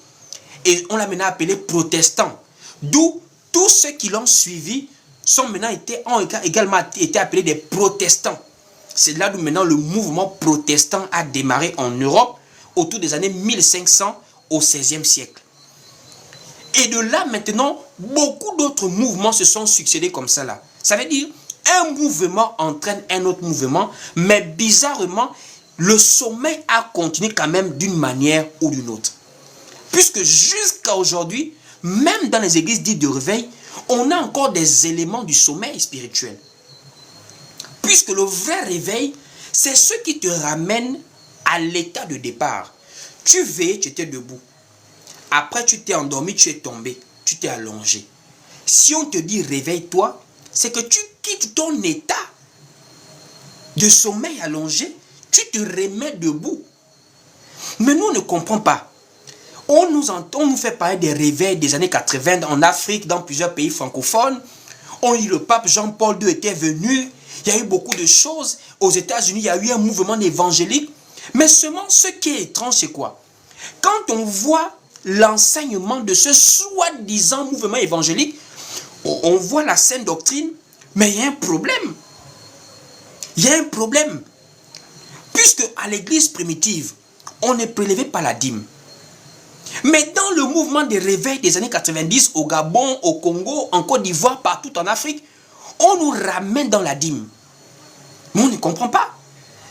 Et on l'a maintenant appelé protestant. D'où tous ceux qui l'ont suivi ont également été appelés des protestants. C'est là où maintenant le mouvement protestant a démarré en Europe autour des années 1500 au XVIe siècle. Et de là maintenant, beaucoup d'autres mouvements se sont succédés comme ça là. Ça veut dire un mouvement entraîne un autre mouvement, mais bizarrement, le sommeil a continué quand même d'une manière ou d'une autre. Puisque jusqu'à aujourd'hui, même dans les églises dites de réveil, on a encore des éléments du sommeil spirituel. Puisque le vrai réveil, c'est ce qui te ramène à l'état de départ. Tu veillais, tu étais debout. Après, tu t'es endormi, tu es tombé, tu t'es allongé. Si on te dit réveille-toi, c'est que tu quittes ton état de sommeil allongé, tu te remets debout. Mais nous, on ne comprend pas. On nous fait parler des réveils des années 80 en Afrique, dans plusieurs pays francophones. On dit le pape Jean-Paul II était venu. Il y a eu beaucoup de choses. Aux États-Unis, il y a eu un mouvement évangélique. Mais seulement, ce qui est étrange, c'est quoi? Quand on voit l'enseignement de ce soi-disant mouvement évangélique, on voit la saine doctrine, mais il y a un problème. Il y a un problème. Puisque à l'église primitive, on est prélevé par la dîme. Mais dans le mouvement des réveils des années 90, au Gabon, au Congo, en Côte d'Ivoire, partout en Afrique, on nous ramène dans la dîme. Mais on ne comprend pas.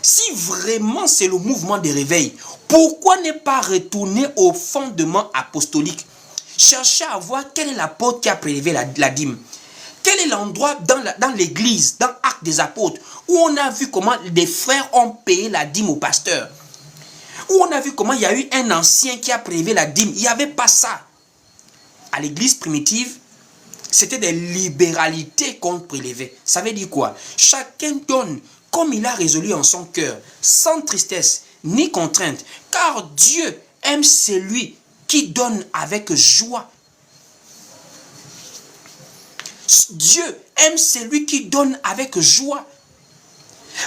Si vraiment c'est le mouvement des réveils, pourquoi ne pas retourner au fondement apostolique? Chercher à voir quel est l'apôtre qui a prélevé la dîme. Quel est l'endroit dans l'église, dans Actes des Apôtres, où on a vu comment des frères ont payé la dîme au pasteur? Où on a vu comment il y a eu un ancien qui a prélevé la dîme. Il n'y avait pas ça. À l'église primitive, c'était des libéralités qu'on prélevait. Ça veut dire quoi? Chacun donne comme il a résolu en son cœur, sans tristesse ni contrainte. Car Dieu aime celui qui donne avec joie. Dieu aime celui qui donne avec joie.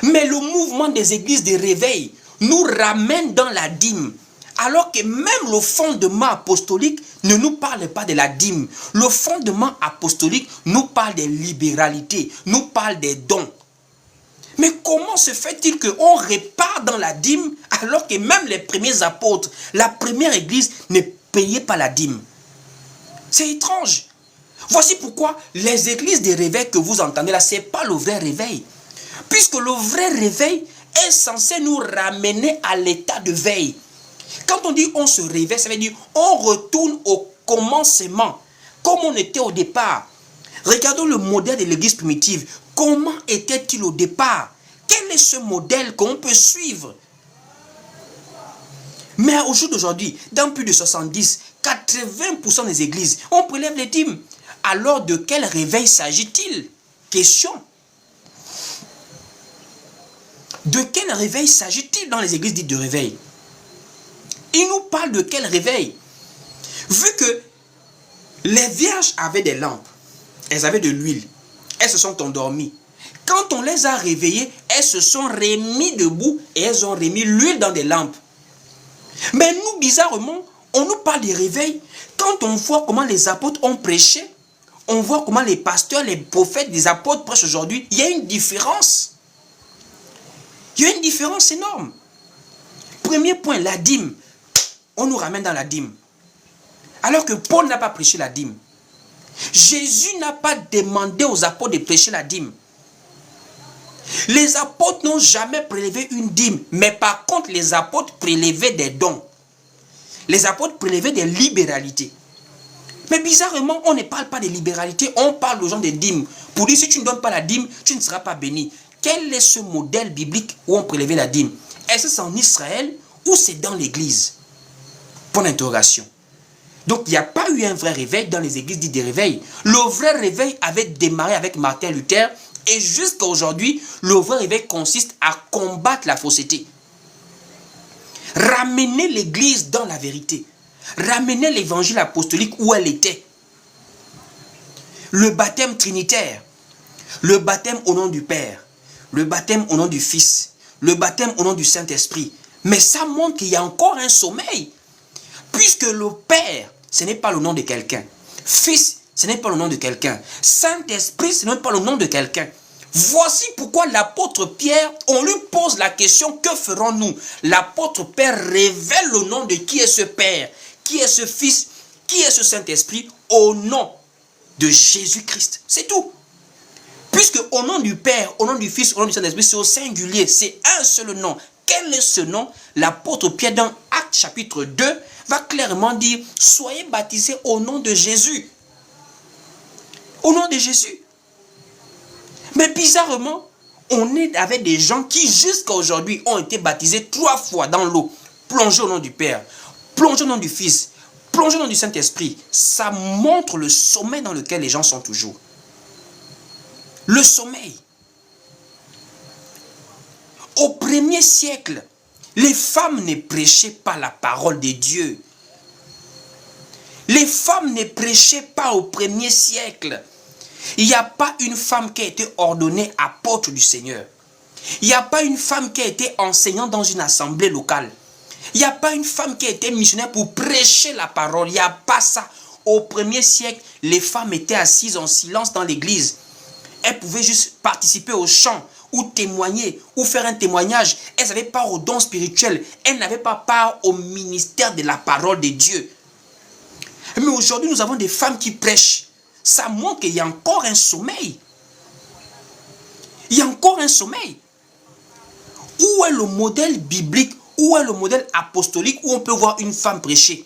Mais le mouvement des églises de réveil nous ramène dans la dîme. Alors que même le fondement apostolique ne nous parle pas de la dîme. Le fondement apostolique nous parle des libéralités, nous parle des dons. Mais comment se fait-il qu'on répare dans la dîme alors que même les premiers apôtres, la première église ne payait pas la dîme? C'est étrange. Voici pourquoi les églises de réveil que vous entendez là, ce n'est pas le vrai réveil. Puisque le vrai réveil est censé nous ramener à l'état de veille. Quand on dit on se réveille, ça veut dire on retourne au commencement, comme on était au départ. Regardons le modèle de l'église primitive. Comment était-il au départ? Quel est ce modèle qu'on peut suivre? Mais au jour d'aujourd'hui, dans plus de 70, 80% des églises, on prélève les dîmes. Alors de quel réveil s'agit-il? Question. De quel réveil s'agit-il dans les églises dites de réveil? Il nous parle de quel réveil? Vu que les vierges avaient des lampes, elles avaient de l'huile, elles se sont endormies. Quand on les a réveillées, elles se sont remis debout et elles ont remis l'huile dans des lampes. Mais nous, bizarrement, on nous parle des réveils. Quand on voit comment les apôtres ont prêché, on voit comment les pasteurs, les prophètes, les apôtres prêchent aujourd'hui, il y a une différence. Il y a une différence énorme. Premier point, la dîme. On nous ramène dans la dîme. Alors que Paul n'a pas prêché la dîme. Jésus n'a pas demandé aux apôtres de prêcher la dîme. Les apôtres n'ont jamais prélevé une dîme. Mais par contre, les apôtres prélevaient des dons. Les apôtres prélevaient des libéralités. Mais bizarrement, on ne parle pas de libéralité. On parle aux gens des dîmes. Pour dire, si tu ne donnes pas la dîme, tu ne seras pas béni. Quel est ce modèle biblique où on prélevait la dîme? Est-ce que c'est en Israël ou c'est dans l'église? Point d'interrogation. Donc, il n'y a pas eu un vrai réveil dans les églises dites de réveil. Le vrai réveil avait démarré avec Martin Luther et jusqu'à aujourd'hui, le vrai réveil consiste à combattre la fausseté. Ramener l'église dans la vérité. Ramener l'évangile apostolique où elle était. Le baptême trinitaire. Le baptême au nom du Père. Le baptême au nom du Fils. Le baptême au nom du Saint-Esprit. Mais ça montre qu'il y a encore un sommeil. Puisque le Père, ce n'est pas le nom de quelqu'un. Fils, ce n'est pas le nom de quelqu'un. Saint-Esprit, ce n'est pas le nom de quelqu'un. Voici pourquoi l'apôtre Pierre, on lui pose la question, que ferons-nous? L'apôtre Pierre révèle le nom de qui est ce Père, qui est ce Fils, qui est ce Saint-Esprit, au nom de Jésus-Christ. C'est tout. Puisque au nom du Père, au nom du Fils, au nom du Saint-Esprit, c'est au singulier, c'est un seul nom. Quel est ce nom? L'apôtre Pierre, dans Actes chapitre 2, va clairement dire, soyez baptisés au nom de Jésus. Au nom de Jésus. Mais bizarrement, on est avec des gens qui jusqu'à aujourd'hui ont été baptisés 3 fois dans l'eau, plongés au nom du Père, plongés au nom du Fils, plongés au nom du Saint-Esprit. Ça montre le sommeil dans lequel les gens sont toujours. Le sommeil. Au 1er siècle, les femmes ne prêchaient pas la parole de Dieu. Les femmes ne prêchaient pas au 1er siècle. Il n'y a pas une femme qui a été ordonnée apôtre du Seigneur. Il n'y a pas une femme qui a été enseignante dans une assemblée locale. Il n'y a pas une femme qui a été missionnaire pour prêcher la parole. Il n'y a pas ça. Au 1er siècle, les femmes étaient assises en silence dans l'église. Elles pouvaient juste participer au chant, ou témoigner, ou faire un témoignage. Elles n'avaient pas au don spirituel. Elles n'avaient pas part au ministère de la parole de Dieu. Mais aujourd'hui, nous avons des femmes qui prêchent. Ça montre qu'il y a encore un sommeil. Il y a encore un sommeil. Où est le modèle biblique, où est le modèle apostolique où on peut voir une femme prêcher?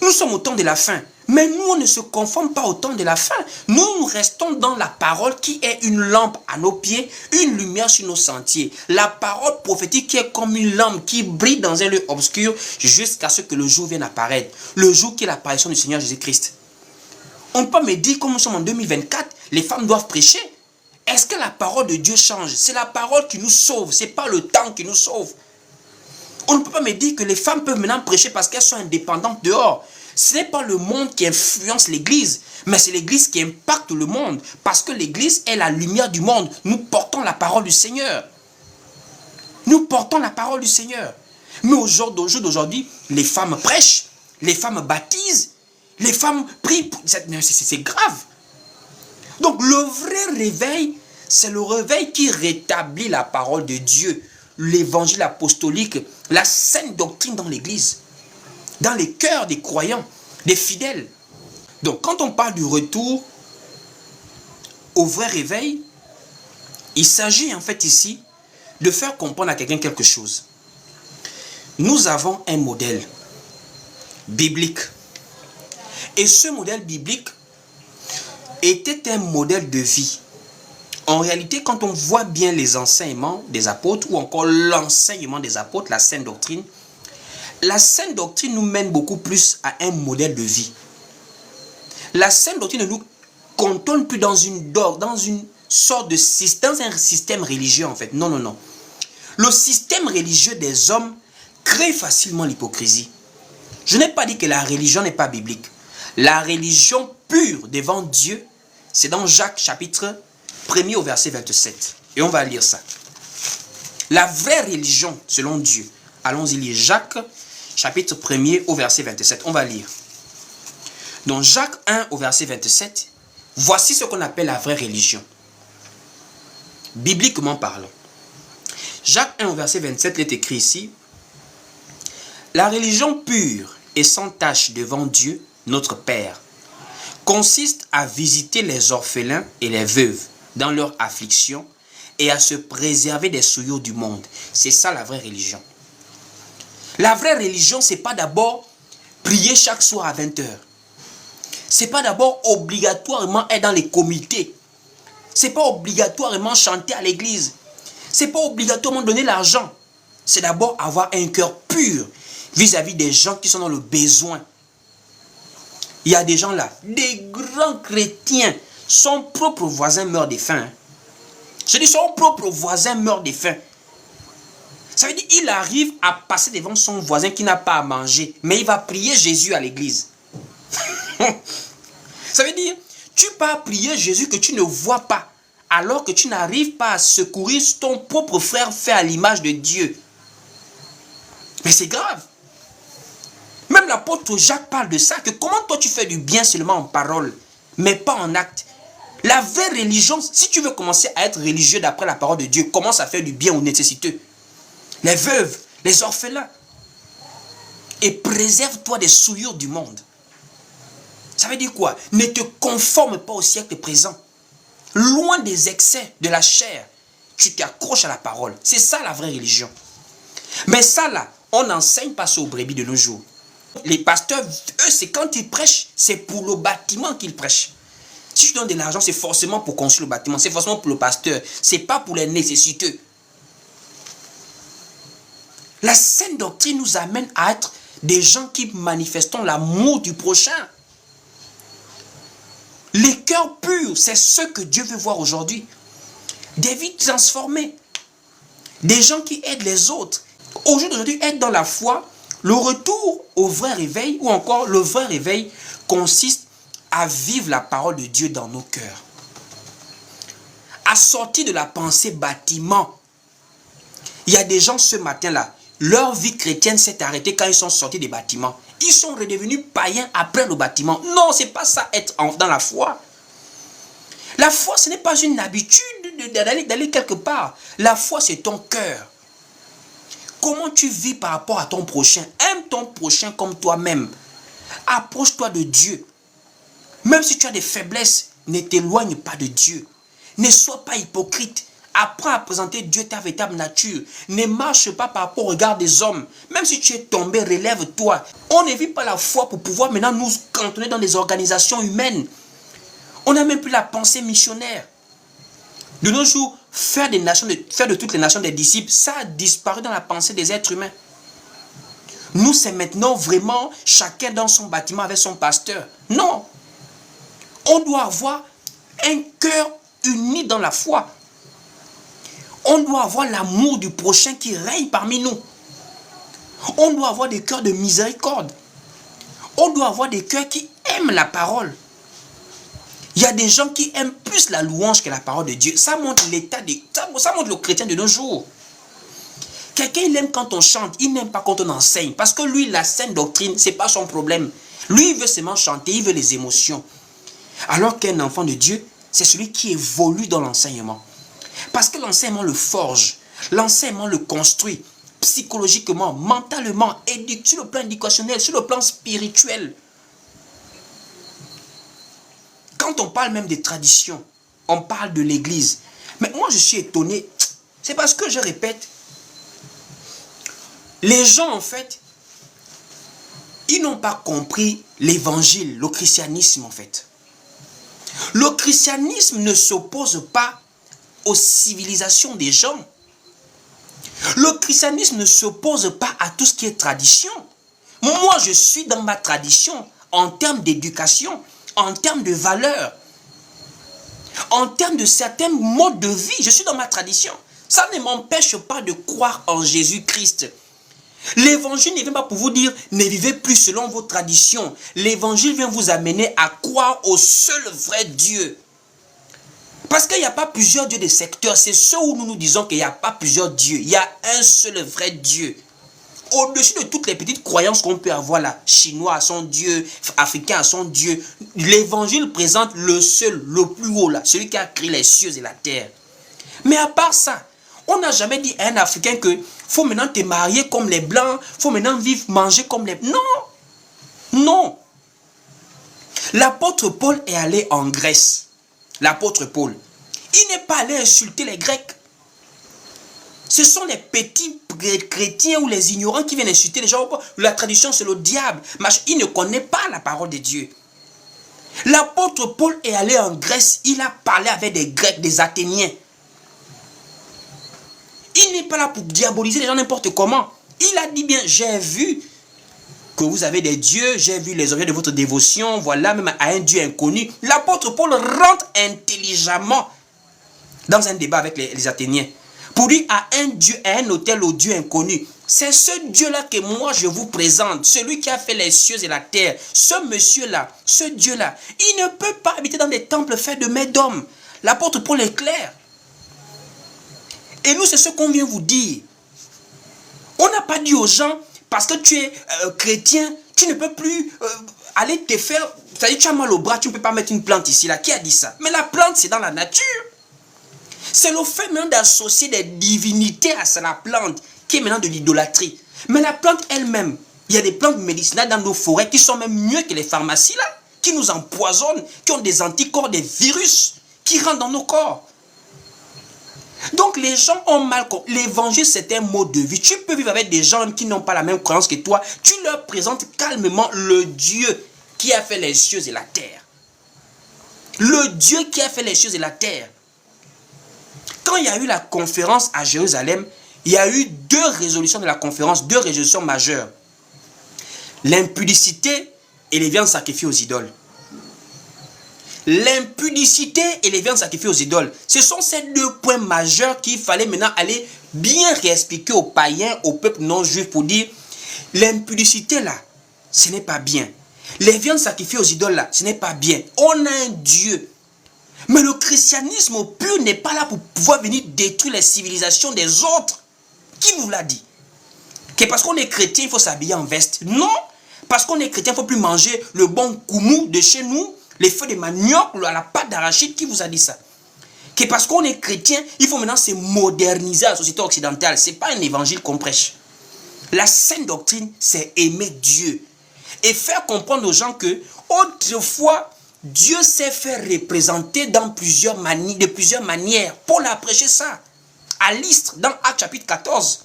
Nous sommes au temps de la fin. Mais nous, on ne se conforme pas au temps de la fin. Nous restons dans la parole qui est une lampe à nos pieds, une lumière sur nos sentiers. La parole prophétique qui est comme une lampe qui brille dans un lieu obscur jusqu'à ce que le jour vienne apparaître. Le jour qui est l'apparition du Seigneur Jésus-Christ. On ne peut pas me dire, comme nous sommes en 2024, les femmes doivent prêcher. Est-ce que la parole de Dieu change? C'est la parole qui nous sauve, ce n'est pas le temps qui nous sauve. On ne peut pas me dire que les femmes peuvent maintenant prêcher parce qu'elles sont indépendantes dehors. Ce n'est pas le monde qui influence l'église, mais c'est l'église qui impacte le monde. Parce que l'église est la lumière du monde. Nous portons la parole du Seigneur. Nous portons la parole du Seigneur. Mais au jour d'aujourd'hui, les femmes prêchent, les femmes baptisent, les femmes prient. C'est grave. Donc le vrai réveil, c'est le réveil qui rétablit la parole de Dieu, l'évangile apostolique, la saine doctrine dans l'église, dans les cœurs des croyants, des fidèles. Donc quand on parle du retour au vrai réveil, il s'agit en fait ici de faire comprendre à quelqu'un quelque chose. Nous avons un modèle biblique. Et ce modèle biblique était un modèle de vie. En réalité, quand on voit bien les enseignements des apôtres, ou encore l'enseignement des apôtres, la saine doctrine nous mène beaucoup plus à un modèle de vie. La saine doctrine ne nous cantonne plus dans une sorte de système, dans un système religieux en fait. Non, non, non. Le système religieux des hommes crée facilement l'hypocrisie. Je n'ai pas dit que la religion n'est pas biblique. La religion pure devant Dieu, c'est dans Jacques chapitre 1er au verset 27. Et on va lire ça. La vraie religion selon Dieu. Allons-y lire Jacques chapitre 1er au verset 27. On va lire. Dans Jacques 1 au verset 27, voici ce qu'on appelle la vraie religion. Bibliquement parlant. Jacques 1 au verset 27, il est écrit ici. La religion pure et sans tache devant Dieu, notre Père, consiste à visiter les orphelins et les veuves dans leur affliction et à se préserver des souillures du monde. C'est ça la vraie religion. La vraie religion, ce n'est pas d'abord prier chaque soir à 20 h. Ce n'est pas d'abord obligatoirement être dans les comités. Ce n'est pas obligatoirement chanter à l'église. Ce n'est pas obligatoirement donner l'argent. C'est d'abord avoir un cœur pur vis-à-vis des gens qui sont dans le besoin. Il y a des gens là, des grands chrétiens, son propre voisin meurt de faim. Je dis son propre voisin meurt de faim. Ça veut dire qu'il arrive à passer devant son voisin qui n'a pas à manger, mais il va prier Jésus à l'église. Ça veut dire, tu peux prier Jésus que tu ne vois pas, alors que tu n'arrives pas à secourir ton propre frère fait à l'image de Dieu. Mais c'est grave. Même l'apôtre Jacques parle de ça, que comment toi tu fais du bien seulement en parole, mais pas en acte. La vraie religion, si tu veux commencer à être religieux d'après la parole de Dieu, commence à faire du bien aux nécessiteux. Les veuves, les orphelins. Et préserve-toi des souillures du monde. Ça veut dire quoi? Ne te conforme pas au siècle présent. Loin des excès de la chair, tu t'accroches à la parole. C'est ça la vraie religion. Mais ça là, on n'enseigne pas ça aux brebis de nos jours. Les pasteurs, eux, c'est quand ils prêchent, c'est pour le bâtiment qu'ils prêchent. Si je donne de l'argent, c'est forcément pour construire le bâtiment, c'est forcément pour le pasteur, c'est pas pour les nécessiteux. La saine doctrine nous amène à être des gens qui manifestons l'amour du prochain. Les cœurs purs, c'est ce que Dieu veut voir aujourd'hui. Des vies transformées. Des gens qui aident les autres. Au jour d'aujourd'hui, être dans la foi, le retour au vrai réveil, ou encore le vrai réveil, consiste à vivre la parole de Dieu dans nos cœurs. À sortir de la pensée bâtiment. Il y a des gens ce matin-là, leur vie chrétienne s'est arrêtée quand ils sont sortis des bâtiments. Ils sont redevenus païens après le bâtiment. Non, c'est pas ça être dans la foi. La foi, ce n'est pas une habitude d'aller quelque part. La foi, c'est ton cœur. Comment tu vis par rapport à ton prochain? Aime ton prochain comme toi-même. Approche-toi de Dieu. Même si tu as des faiblesses, ne t'éloigne pas de Dieu. Ne sois pas hypocrite. Apprends à présenter Dieu ta véritable nature. Ne marche pas par rapport au regard des hommes. Même si tu es tombé, relève-toi. On ne vit pas la foi pour pouvoir maintenant nous cantonner dans des organisations humaines. On n'a même plus la pensée missionnaire. De nos jours, faire de toutes les nations des disciples, ça a disparu dans la pensée des êtres humains. Nous, c'est maintenant vraiment chacun dans son bâtiment avec son pasteur. Non. On doit avoir un cœur uni dans la foi. On doit avoir l'amour du prochain qui règne parmi nous. On doit avoir des cœurs de miséricorde. On doit avoir des cœurs qui aiment la parole. Il y a des gens qui aiment plus la louange que la parole de Dieu. Ça montre l'état ça montre le chrétien de nos jours. Quelqu'un, il aime quand on chante, il n'aime pas quand on enseigne. Parce que lui, la saine doctrine, ce n'est pas son problème. Lui, il veut seulement chanter, il veut les émotions. Alors qu'un enfant de Dieu, c'est celui qui évolue dans l'enseignement. Parce que l'enseignement le forge, l'enseignement le construit psychologiquement, mentalement, sur le plan éducationnel, sur le plan spirituel. Quand on parle même des traditions, on parle de l'église. Mais moi, je suis étonné. C'est parce que je répète, les gens, en fait, ils n'ont pas compris l'évangile, le christianisme, en fait. Le christianisme ne s'oppose pas aux civilisations des gens. Le christianisme ne s'oppose pas à tout ce qui est tradition. Moi, je suis dans ma tradition en termes d'éducation, en termes de valeurs, en termes de certains modes de vie. Je suis dans ma tradition. Ça ne m'empêche pas de croire en Jésus-Christ. L'évangile ne vient pas pour vous dire ne vivez plus selon vos traditions. L'évangile vient vous amener à croire au seul vrai Dieu. Parce qu'il n'y a pas plusieurs dieux de secteurs. C'est ceux où nous nous disons qu'il n'y a pas plusieurs dieux. Il y a un seul vrai Dieu. Au-dessus de toutes les petites croyances qu'on peut avoir là, chinois à son Dieu, africain à son Dieu, l'évangile présente le seul, le plus haut là, celui qui a créé les cieux et la terre. Mais à part ça, on n'a jamais dit à un Africain que faut maintenant te marier comme les Blancs, faut maintenant vivre, manger comme les... Non, non. L'apôtre Paul est allé en Grèce. L'apôtre Paul, il n'est pas allé insulter les Grecs. Ce sont les petits chrétiens ou les ignorants qui viennent insulter les gens. La tradition, c'est le diable. Il ne connaît pas la parole de Dieu. L'apôtre Paul est allé en Grèce. Il a parlé avec des Grecs, des Athéniens. Il n'est pas là pour diaboliser les gens n'importe comment. Il a dit bien, j'ai vu que vous avez des dieux, j'ai vu les objets de votre dévotion, voilà, même à un Dieu inconnu. L'apôtre Paul rentre intelligemment dans un débat avec les Athéniens. Pour dire à un Dieu, à un autel au Dieu inconnu, c'est ce Dieu-là que moi je vous présente, celui qui a fait les cieux et la terre. Ce monsieur-là, ce Dieu-là, il ne peut pas habiter dans des temples faits de mains d'hommes. L'apôtre Paul est clair. Et nous, c'est ce qu'on vient vous dire. On n'a pas dit aux gens, parce que tu es chrétien, tu ne peux plus aller te faire... C'est-à-dire, tu as mal au bras, tu ne peux pas mettre une plante ici, là. Qui a dit ça? Mais la plante, c'est dans la nature. C'est le fait même d'associer des divinités à la plante, qui est maintenant de l'idolâtrie. Mais la plante elle-même, il y a des plantes médicinales dans nos forêts qui sont même mieux que les pharmacies, là, qui nous empoisonnent, qui ont des anticorps, des virus, qui rentrent dans nos corps. Donc les gens ont mal compris. L'évangile, c'est un mode de vie. Tu peux vivre avec des gens qui n'ont pas la même croyance que toi. Tu leur présentes calmement le Dieu qui a fait les cieux et la terre. Le Dieu qui a fait les choses et la terre. Quand il y a eu la conférence à Jérusalem, il y a eu 2 résolutions de la conférence, 2 résolutions majeures. L'impudicité et les viandes sacrifiées aux idoles. L'impudicité et les viandes sacrifiées aux idoles. Ce sont ces 2 points majeurs qu'il fallait maintenant aller bien réexpliquer aux païens, au peuple non juif pour dire l'impudicité là, ce n'est pas bien. Les viandes sacrifiées aux idoles là, ce n'est pas bien. On a un Dieu. Mais le christianisme pur n'est pas là pour pouvoir venir détruire les civilisations des autres. Qui vous l'a dit? Que parce qu'on est chrétien, il faut s'habiller en veste. Non. Parce qu'on est chrétien, il ne faut plus manger le bon koumou de chez nous, les feux de manioc, la pâte d'arachide. Qui vous a dit ça? Que parce qu'on est chrétien, il faut maintenant se moderniser à la société occidentale. Ce n'est pas un évangile qu'on prêche. La sainte doctrine, c'est aimer Dieu. Et faire comprendre aux gens que, autrefois, Dieu s'est fait représenter de plusieurs manières. Paul a prêché ça à Lystre, dans Actes chapitre 14.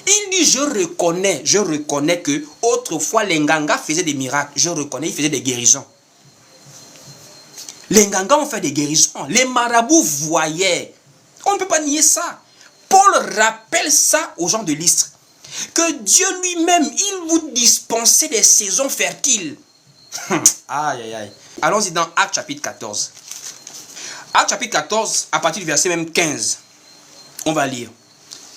Il dit, je reconnais que autrefois les Nganga faisaient des miracles. Je reconnais, ils faisaient des guérisons. Les Nganga ont fait des guérisons. Les marabouts voyaient. On ne peut pas nier ça. Paul rappelle ça aux gens de Lystre. Que Dieu lui-même, il vous dispensait des saisons fertiles. Aïe, aïe, aïe. Allons-y dans Actes chapitre 14. Actes chapitre 14, à partir du verset même 15. On va lire.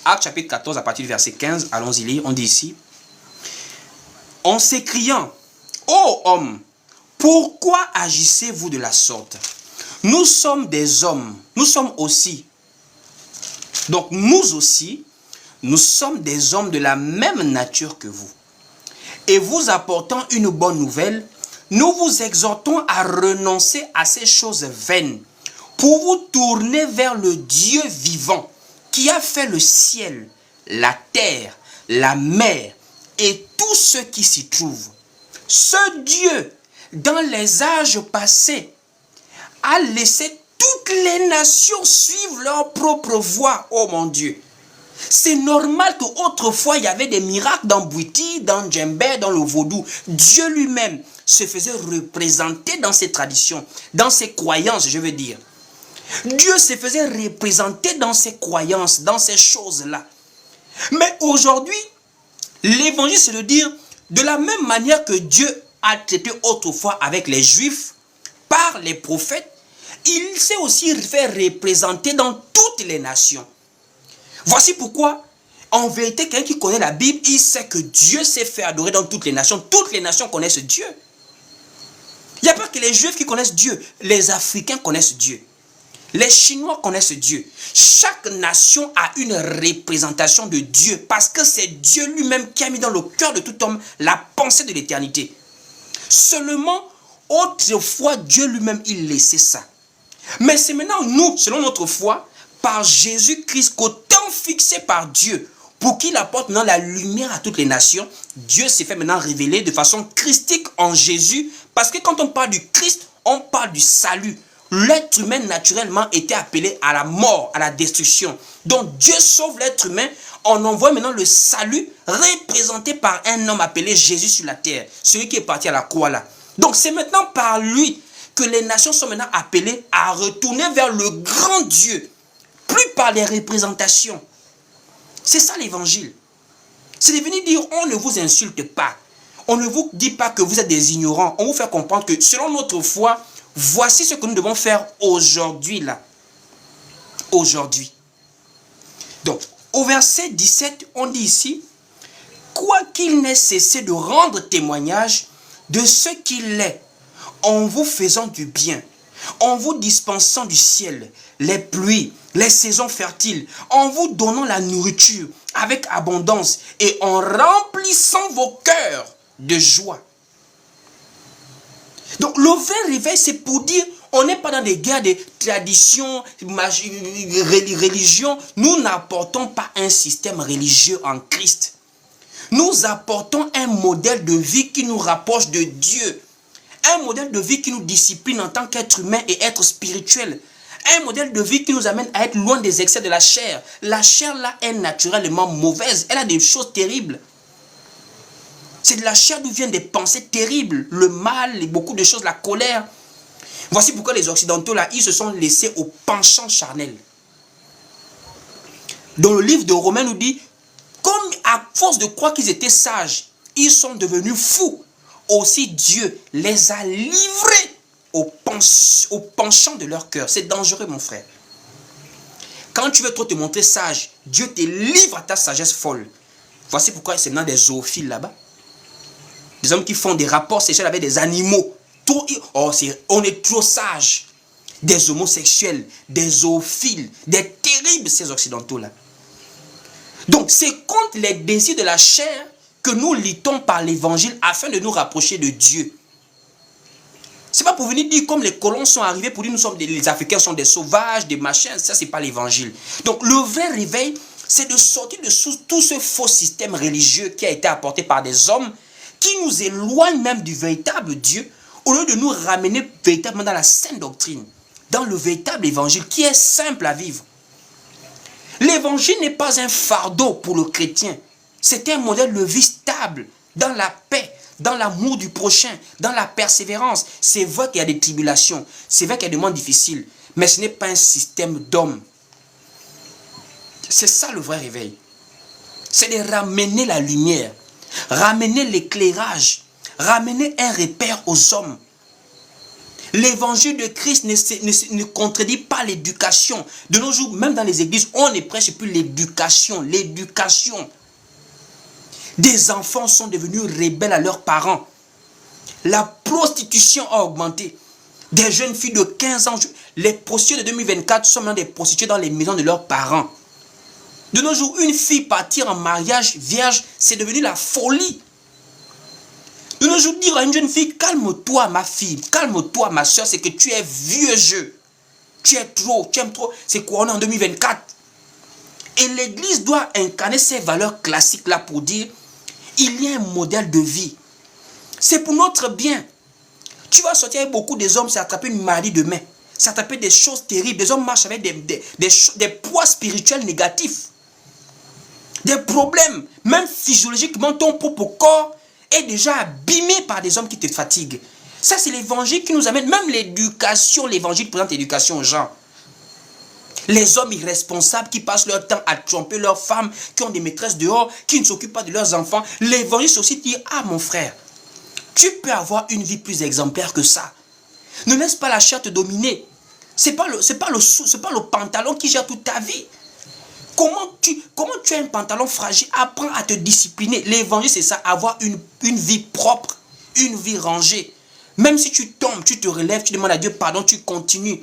Actes chapitre 14, à partir du verset 15. Allons-y lire. On dit ici. En s'écriant, ô hommes, pourquoi agissez-vous de la sorte? Nous sommes des hommes. Nous sommes aussi. Donc nous aussi, nous sommes des hommes de la même nature que vous. Et vous apportant une bonne nouvelle, nous vous exhortons à renoncer à ces choses vaines pour vous tourner vers le Dieu vivant qui a fait le ciel, la terre, la mer et tout ce qui s'y trouve. Ce Dieu, dans les âges passés, a laissé toutes les nations suivre leur propre voie. Oh mon Dieu! C'est normal qu'autrefois, il y avait des miracles dans Bouiti, dans Djembe, dans le vaudou. Dieu lui-même se faisait représenter dans ses traditions, dans ses croyances, je veux dire. Dieu se faisait représenter dans ses croyances, dans ces choses-là. Mais aujourd'hui, l'évangile, c'est de dire, de la même manière que Dieu a traité autrefois avec les Juifs, par les prophètes, il s'est aussi fait représenter dans toutes les nations. Voici pourquoi, en vérité, quelqu'un qui connaît la Bible, il sait que Dieu s'est fait adorer dans toutes les nations. Toutes les nations connaissent Dieu. Il n'y a pas que les Juifs qui connaissent Dieu. Les Africains connaissent Dieu. Les Chinois connaissent Dieu. Chaque nation a une représentation de Dieu parce que c'est Dieu lui-même qui a mis dans le cœur de tout homme la pensée de l'éternité. Seulement, autrefois, Dieu lui-même, il laissait ça. Mais c'est maintenant nous, selon notre foi, par Jésus-Christ, qu'au temps fixé par Dieu, pour qu'il apporte maintenant la lumière à toutes les nations, Dieu s'est fait maintenant révéler de façon christique en Jésus, parce que quand on parle du Christ, on parle du salut. L'être humain naturellement était appelé à la mort, à la destruction. Donc Dieu sauve l'être humain, on envoie maintenant le salut représenté par un homme appelé Jésus sur la terre, celui qui est parti à la croix là. Donc c'est maintenant par lui que les nations sont maintenant appelées à retourner vers le grand Dieu, plus par les représentations. C'est ça l'évangile. C'est de venir dire, on ne vous insulte pas. On ne vous dit pas que vous êtes des ignorants. On vous fait comprendre que selon notre foi, voici ce que nous devons faire aujourd'hui là. Aujourd'hui. Donc, au verset 17, on dit ici, quoiqu'il n'ait cessé de rendre témoignage de ce qu'il est, en vous faisant du bien, en vous dispensant du ciel, les pluies, les saisons fertiles, en vous donnant la nourriture avec abondance et en remplissant vos cœurs de joie. Donc le vrai réveil, c'est pour dire, on n'est pas dans des guerres de traditions, religions. Nous n'apportons pas un système religieux en Christ. Nous apportons un modèle de vie qui nous rapproche de Dieu. Un modèle de vie qui nous discipline en tant qu'être humain et être spirituel. Un modèle de vie qui nous amène à être loin des excès de la chair. La chair là est naturellement mauvaise. Elle a des choses terribles. C'est de la chair d'où viennent des pensées terribles. Le mal et beaucoup de choses, la colère. Voici pourquoi les Occidentaux, là, ils se sont laissés au penchant charnel. Dans le livre de Romains nous dit, comme à force de croire qu'ils étaient sages, ils sont devenus fous. Aussi Dieu les a livrés au penchant de leur cœur. C'est dangereux, mon frère. Quand tu veux trop te montrer sage, Dieu te livre à ta sagesse folle. Voici pourquoi c'est maintenant des zoophiles là-bas. Des hommes qui font des rapports sexuels avec des animaux. On est trop sages. Des homosexuels, des zoophiles, des terribles ces occidentaux-là. Donc c'est contre les désirs de la chair que nous luttons par l'évangile afin de nous rapprocher de Dieu. C'est pas pour venir dire comme les colons sont arrivés pour dire nous sommes les Africains sont des sauvages, des machins, ça c'est pas l'évangile. Donc le vrai réveil, c'est de sortir de tout ce faux système religieux qui a été apporté par des hommes qui nous éloignent même du véritable Dieu au lieu de nous ramener véritablement dans la sainte doctrine, dans le véritable évangile qui est simple à vivre. L'évangile n'est pas un fardeau pour le chrétien, c'est un modèle de vie stable, dans la paix, dans l'amour du prochain, dans la persévérance. C'est vrai qu'il y a des tribulations, c'est vrai qu'il y a des moments difficiles, mais ce n'est pas un système d'hommes. C'est ça le vrai réveil. C'est de ramener la lumière, ramener l'éclairage, ramener un repère aux hommes. L'évangile de Christ ne contredit pas l'éducation. De nos jours, même dans les églises, on ne prêche plus l'éducation. L'éducation. Des enfants sont devenus rebelles à leurs parents. La prostitution a augmenté. Des jeunes filles de 15 ans, les prostituées de 2024 sont maintenant des prostituées dans les maisons de leurs parents. De nos jours, une fille partir en mariage vierge, c'est devenu la folie. De nos jours, dire à une jeune fille, calme-toi ma fille, calme-toi ma soeur, c'est que tu es vieux jeu. Tu aimes trop. C'est quoi, on est en 2024. Et l'église doit incarner ces valeurs classiques là pour dire, il y a un modèle de vie. C'est pour notre bien. Tu vas sortir avec beaucoup des hommes, c'est attraper une maladie demain. C'est attraper des choses terribles. Des hommes marchent avec des poids spirituels négatifs. Des problèmes, même physiologiquement, ton propre corps est déjà abîmé par des hommes qui te fatiguent. Ça, c'est l'évangile qui nous amène, même l'éducation, l'évangile présente l'éducation aux gens. Les hommes irresponsables qui passent leur temps à tromper leurs femmes, qui ont des maîtresses dehors, qui ne s'occupent pas de leurs enfants. L'évangile, c'est aussi dire, ah mon frère, tu peux avoir une vie plus exemplaire que ça. Ne laisse pas la chair te dominer. C'est pas le pantalon qui gère toute ta vie. Comment tu as un pantalon fragile? Apprends à te discipliner. L'évangile, c'est ça, avoir une vie propre, une vie rangée. Même si tu tombes, tu te relèves, tu demandes à Dieu pardon, tu continues.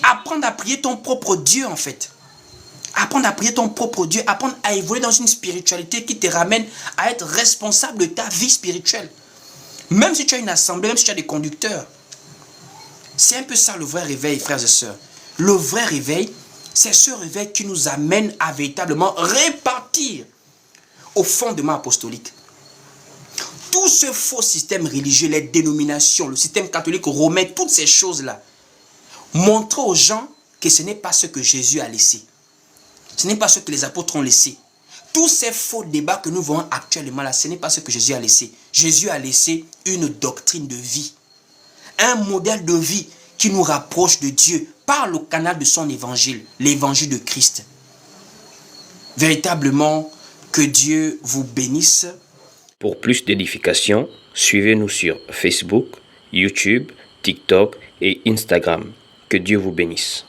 Apprendre à prier ton propre Dieu, en fait. Apprendre à prier ton propre Dieu. Apprendre à évoluer dans une spiritualité qui te ramène à être responsable de ta vie spirituelle. Même si tu as une assemblée, même si tu as des conducteurs. C'est un peu ça le vrai réveil, frères et sœurs. Le vrai réveil, c'est ce réveil qui nous amène à véritablement répartir au fondement apostolique. Tout ce faux système religieux, les dénominations, le système catholique romain, toutes ces choses-là, montrent aux gens que ce n'est pas ce que Jésus a laissé. Ce n'est pas ce que les apôtres ont laissé. Tous ces faux débats que nous voyons actuellement là, ce n'est pas ce que Jésus a laissé. Jésus a laissé une doctrine de vie. Un modèle de vie qui nous rapproche de Dieu par le canal de son évangile, l'évangile de Christ. Véritablement, que Dieu vous bénisse. Pour plus d'édification, suivez-nous sur Facebook, YouTube, TikTok et Instagram. Que Dieu vous bénisse.